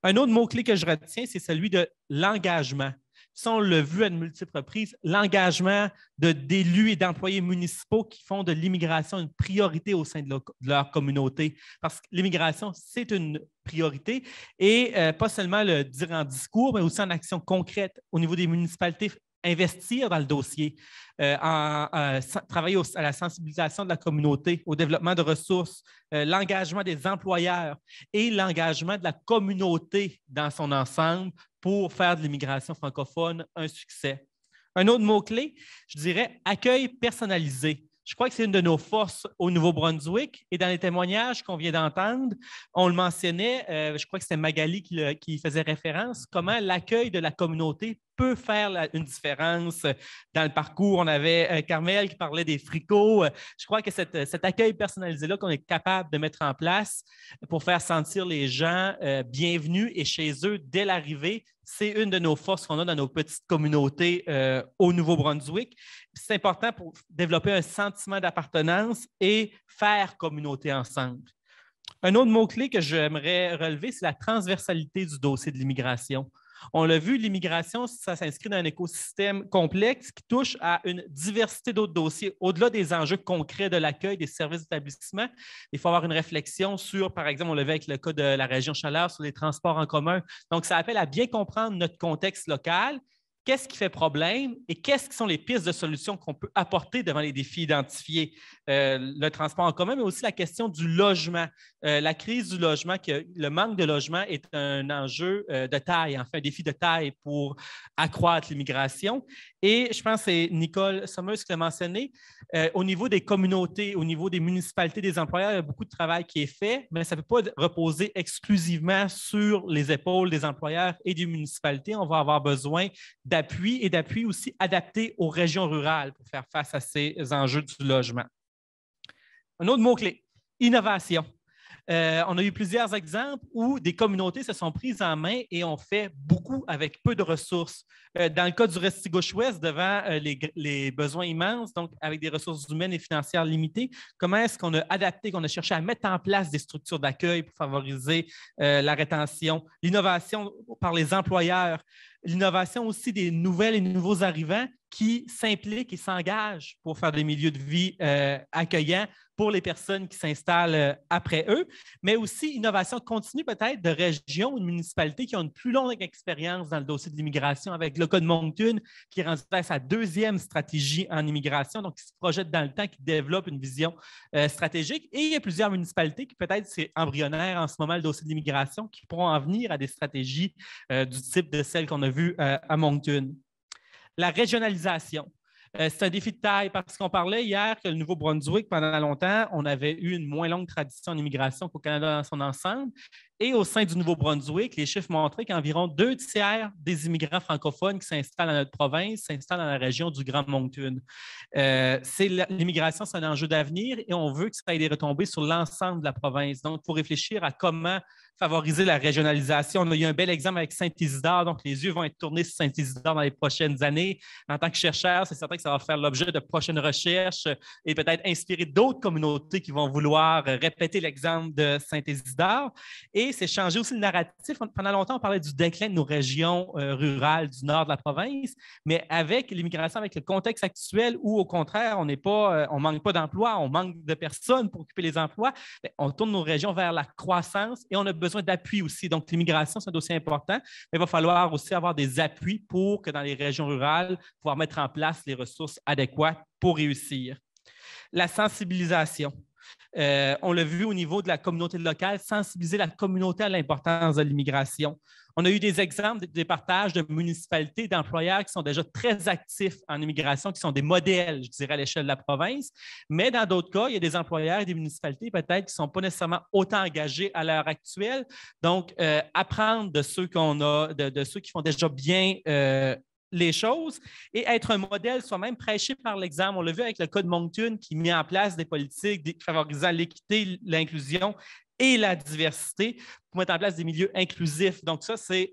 Un autre mot-clé que je retiens, c'est celui de l'engagement. Ça, on l'a vu à de multiples reprises, l'engagement d'élus et d'employés municipaux qui font de l'immigration une priorité au sein de leur communauté. Parce que l'immigration, c'est une priorité et pas seulement le dire en discours, mais aussi en action concrète au niveau des municipalités. investir dans le dossier, travailler à la sensibilisation de la communauté, au développement de ressources, l'engagement des employeurs et l'engagement de la communauté dans son ensemble pour faire de l'immigration francophone un succès. Un autre mot-clé, je dirais accueil personnalisé. Je crois que c'est une de nos forces au Nouveau-Brunswick et dans les témoignages qu'on vient d'entendre, on le mentionnait, je crois que c'était Magali qui faisait référence, comment l'accueil de la communauté peut faire une différence dans le parcours. On avait Carmel qui parlait des fricots. Je crois que cet accueil personnalisé-là qu'on est capable de mettre en place pour faire sentir les gens bienvenus et chez eux dès l'arrivée, c'est une de nos forces qu'on a dans nos petites communautés au Nouveau-Brunswick. C'est important pour développer un sentiment d'appartenance et faire communauté ensemble. Un autre mot-clé que j'aimerais relever, c'est la transversalité du dossier de l'immigration. On l'a vu, l'immigration, ça s'inscrit dans un écosystème complexe qui touche à une diversité d'autres dossiers. Au-delà des enjeux concrets de l'accueil des services d'établissement, il faut avoir une réflexion sur, par exemple, on l'a vu avec le cas de la région Chaleur, sur les transports en commun. Donc, ça appelle à bien comprendre notre contexte local. Qu'est-ce qui fait problème et qu'est-ce qui sont les pistes de solutions qu'on peut apporter devant les défis identifiés? Le transport en commun, mais aussi la question du logement. La crise du logement, le manque de logement est un enjeu de taille, enfin un défi de taille pour accroître l'immigration. Et je pense que c'est Nicole Sommers qui l'a mentionné, au niveau des communautés, au niveau des municipalités, des employeurs, il y a beaucoup de travail qui est fait, mais ça ne peut pas reposer exclusivement sur les épaules des employeurs et des municipalités. On va avoir besoin d'appui et d'appui aussi adapté aux régions rurales pour faire face à ces enjeux du logement. Un autre mot-clé, innovation. On a eu plusieurs exemples où des communautés se sont prises en main et ont fait beaucoup avec peu de ressources. Dans le cas du Restigouche-Ouest, devant les besoins immenses, donc avec des ressources humaines et financières limitées, comment est-ce qu'on a adapté, qu'on a cherché à mettre en place des structures d'accueil pour favoriser la rétention, l'innovation par les employeurs, l'innovation aussi des nouvelles et nouveaux arrivants qui s'impliquent et s'engagent pour faire des milieux de vie accueillants pour les personnes qui s'installent après eux, mais aussi innovation continue peut-être de régions ou de municipalités qui ont une plus longue expérience dans le dossier de l'immigration, avec le cas de Moncton qui est rendu à sa deuxième stratégie en immigration, donc qui se projette dans le temps, qui développe une vision stratégique. Et il y a plusieurs municipalités qui peut-être c'est embryonnaire en ce moment, le dossier de l'immigration, qui pourront en venir à des stratégies du type de celles qu'on a vues à Moncton. La régionalisation. C'est un défi de taille parce qu'on parlait hier que le Nouveau-Brunswick, pendant longtemps, on avait eu une moins longue tradition en immigration qu'au Canada dans son ensemble. Et au sein du Nouveau-Brunswick, les chiffres montraient qu'environ 2/3 des immigrants francophones qui s'installent dans notre province s'installent dans la région du Grand Moncton. L'immigration, c'est un enjeu d'avenir et on veut que ça ait des retombées sur l'ensemble de la province. Donc, il faut réfléchir à comment favoriser la régionalisation. On a eu un bel exemple avec Saint-Isidore. Donc, les yeux vont être tournés sur Saint-Isidore dans les prochaines années. En tant que chercheur, c'est certain que ça va faire l'objet de prochaines recherches et peut-être inspirer d'autres communautés qui vont vouloir répéter l'exemple de Saint-Isidore. Et c'est changer aussi le narratif. Pendant longtemps, on parlait du déclin de nos régions rurales du nord de la province, mais avec l'immigration, avec le contexte actuel où, au contraire, on ne manque pas d'emplois, on manque de personnes pour occuper les emplois, on tourne nos régions vers la croissance et on a besoin d'appui aussi. Donc, l'immigration, c'est un dossier important, mais il va falloir aussi avoir des appuis pour que dans les régions rurales, pouvoir mettre en place les ressources adéquates pour réussir. La sensibilisation. On l'a vu au niveau de la communauté locale, sensibiliser la communauté à l'importance de l'immigration. On a eu des exemples, des partages de municipalités, d'employeurs qui sont déjà très actifs en immigration, qui sont des modèles, je dirais, à l'échelle de la province. Mais dans d'autres cas, il y a des employeurs et des municipalités peut-être qui ne sont pas nécessairement autant engagés à l'heure actuelle. Donc, apprendre de ceux qu'on a, de ceux qui font déjà bien les choses et être un modèle soi-même, prêché par l'exemple. On l'a vu avec le cas de Moncton qui met en place des politiques favorisant l'équité, l'inclusion et la diversité pour mettre en place des milieux inclusifs. Donc ça, c'est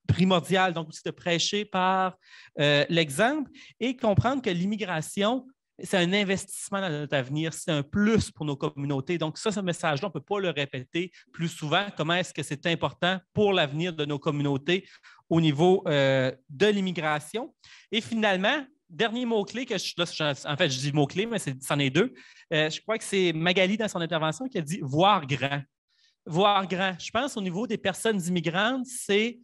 primordial, donc aussi de prêcher par l'exemple et comprendre que l'immigration, c'est un investissement dans notre avenir, c'est un plus pour nos communautés. Donc ça, ce message-là, on ne peut pas le répéter plus souvent. Comment est-ce que c'est important pour l'avenir de nos communautés au niveau de l'immigration? Et finalement, dernier mot-clé, je dis mot-clé, mais c'en est deux. Je crois que c'est Magali dans son intervention qui a dit « voir grand ». Voir grand. Je pense au niveau des personnes immigrantes, c'est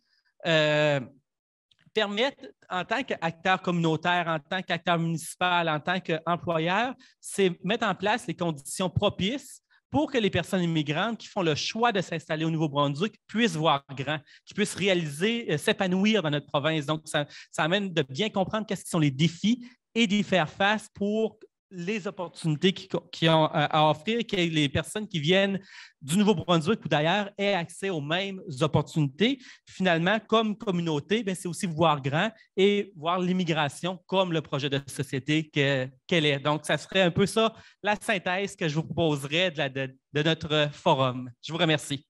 permettre, en tant qu'acteur communautaire, en tant qu'acteur municipal, en tant qu'employeur, c'est mettre en place les conditions propices pour que les personnes immigrantes qui font le choix de s'installer au Nouveau-Brunswick puissent voir grand, qu'ils puissent réaliser, s'épanouir dans notre province. Donc, ça amène de bien comprendre quels sont les défis et d'y faire face pour les opportunités qu'ils ont à offrir, que les personnes qui viennent du Nouveau-Brunswick ou d'ailleurs aient accès aux mêmes opportunités. Finalement, comme communauté, c'est aussi voir grand et voir l'immigration comme le projet de société qu'elle est. Donc, ça serait un peu ça, la synthèse que je vous proposerais de notre forum. Je vous remercie.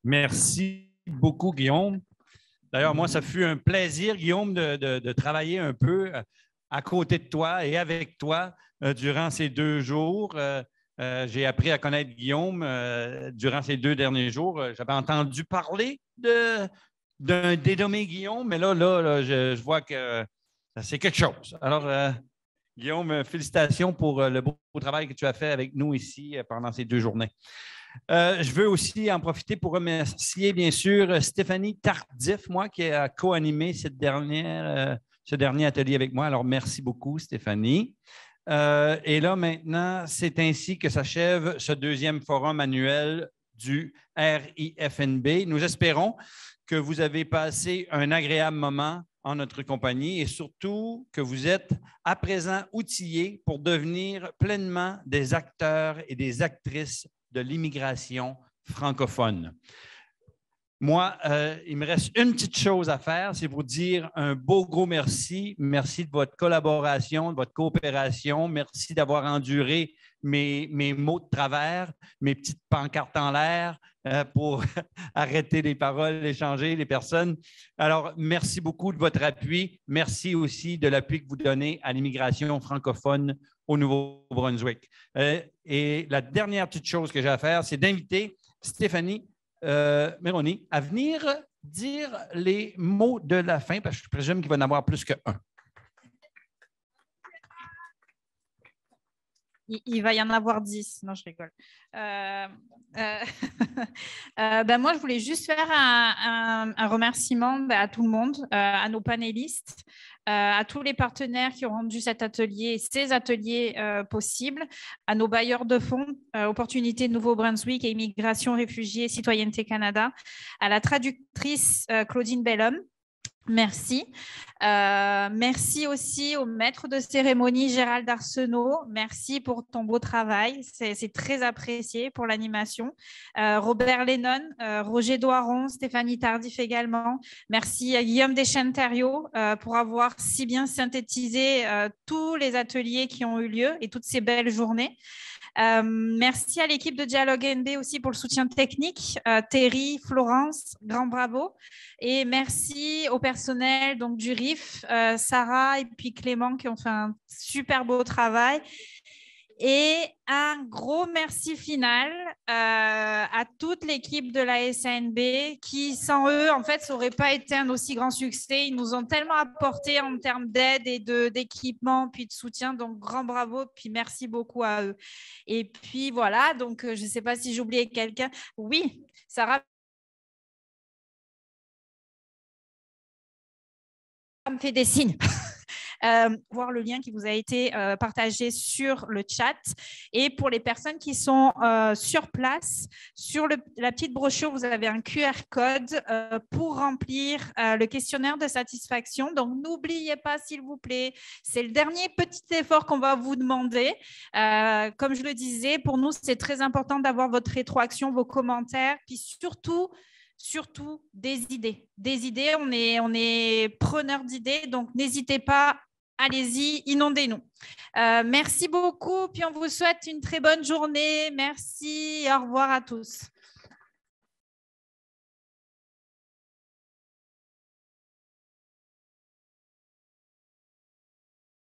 Merci beaucoup, Guillaume. D'ailleurs, moi, ça fut un plaisir, Guillaume, de travailler un peu à côté de toi et avec toi durant ces 2 jours. J'ai appris à connaître Guillaume durant ces 2 derniers jours. J'avais entendu parler d'un dénommé Guillaume, mais là je vois que c'est quelque chose. Alors, Guillaume, félicitations pour le beau travail que tu as fait avec nous ici pendant ces 2 journées. Je veux aussi en profiter pour remercier, bien sûr, Stéphanie Tardif, moi, qui a co-animé ce dernier atelier avec moi. Alors, merci beaucoup, Stéphanie. Et là, maintenant, c'est ainsi que s'achève ce 2e forum annuel du RIFNB. Nous espérons que vous avez passé un agréable moment en notre compagnie et surtout que vous êtes à présent outillés pour devenir pleinement des acteurs et des actrices de l'immigration francophone. Moi, il me reste une petite chose à faire, c'est vous dire un beau gros merci. Merci de votre collaboration, de votre coopération. Merci d'avoir enduré mes mots de travers, mes petites pancartes en l'air pour arrêter les paroles, échanger les personnes. Alors, merci beaucoup de votre appui. Merci aussi de l'appui que vous donnez à l'immigration francophone au Nouveau-Brunswick. Et la dernière petite chose que j'ai à faire, c'est d'inviter Stéphanie Méroni à venir dire les mots de la fin, parce que je présume qu'il va en avoir plus qu'un. Il va y en avoir 10. Non, je rigole. Moi, je voulais juste faire un remerciement à tout le monde, à nos panélistes, à tous les partenaires qui ont rendu cet atelier, ces ateliers possibles, à nos bailleurs de fonds, Opportunités Nouveau-Brunswick et Immigration, Réfugiés, Citoyenneté Canada, à la traductrice Claudine Bellhomme. Merci. Merci aussi au maître de cérémonie Gérald Arsenault. Merci pour ton beau travail. C'est très apprécié pour l'animation. Robert Lennon, Roger Doiron, Stéphanie Tardif également. Merci à Guillaume Deschênes-Thériault pour avoir si bien synthétisé tous les ateliers qui ont eu lieu et toutes ces belles journées. Merci à l'équipe de Dialogue NB aussi pour le soutien technique. Thierry, Florence, grand bravo. Et merci au personnel donc, du RIF, Sarah et puis Clément qui ont fait un super beau travail. Et un gros merci final à toute l'équipe de la SANB qui, sans eux, en fait, ça n'aurait pas été un aussi grand succès. Ils nous ont tellement apporté en termes d'aide et d'équipement, puis de soutien. Donc, grand bravo, puis merci beaucoup à eux. Et puis, voilà, donc je ne sais pas si j'ai oublié quelqu'un. Oui, Sarah me fait des signes. Voir le lien qui vous a été partagé sur le chat. Et pour les personnes qui sont sur place, sur la petite brochure, vous avez un QR code pour remplir le questionnaire de satisfaction. Donc, n'oubliez pas, s'il vous plaît, c'est le dernier petit effort qu'on va vous demander. Comme je le disais, pour nous, c'est très important d'avoir votre rétroaction, vos commentaires, puis surtout des idées. Des idées, on est preneurs d'idées, donc n'hésitez pas. Allez-y, inondez-nous. Merci beaucoup, puis on vous souhaite une très bonne journée. Merci et au revoir à tous.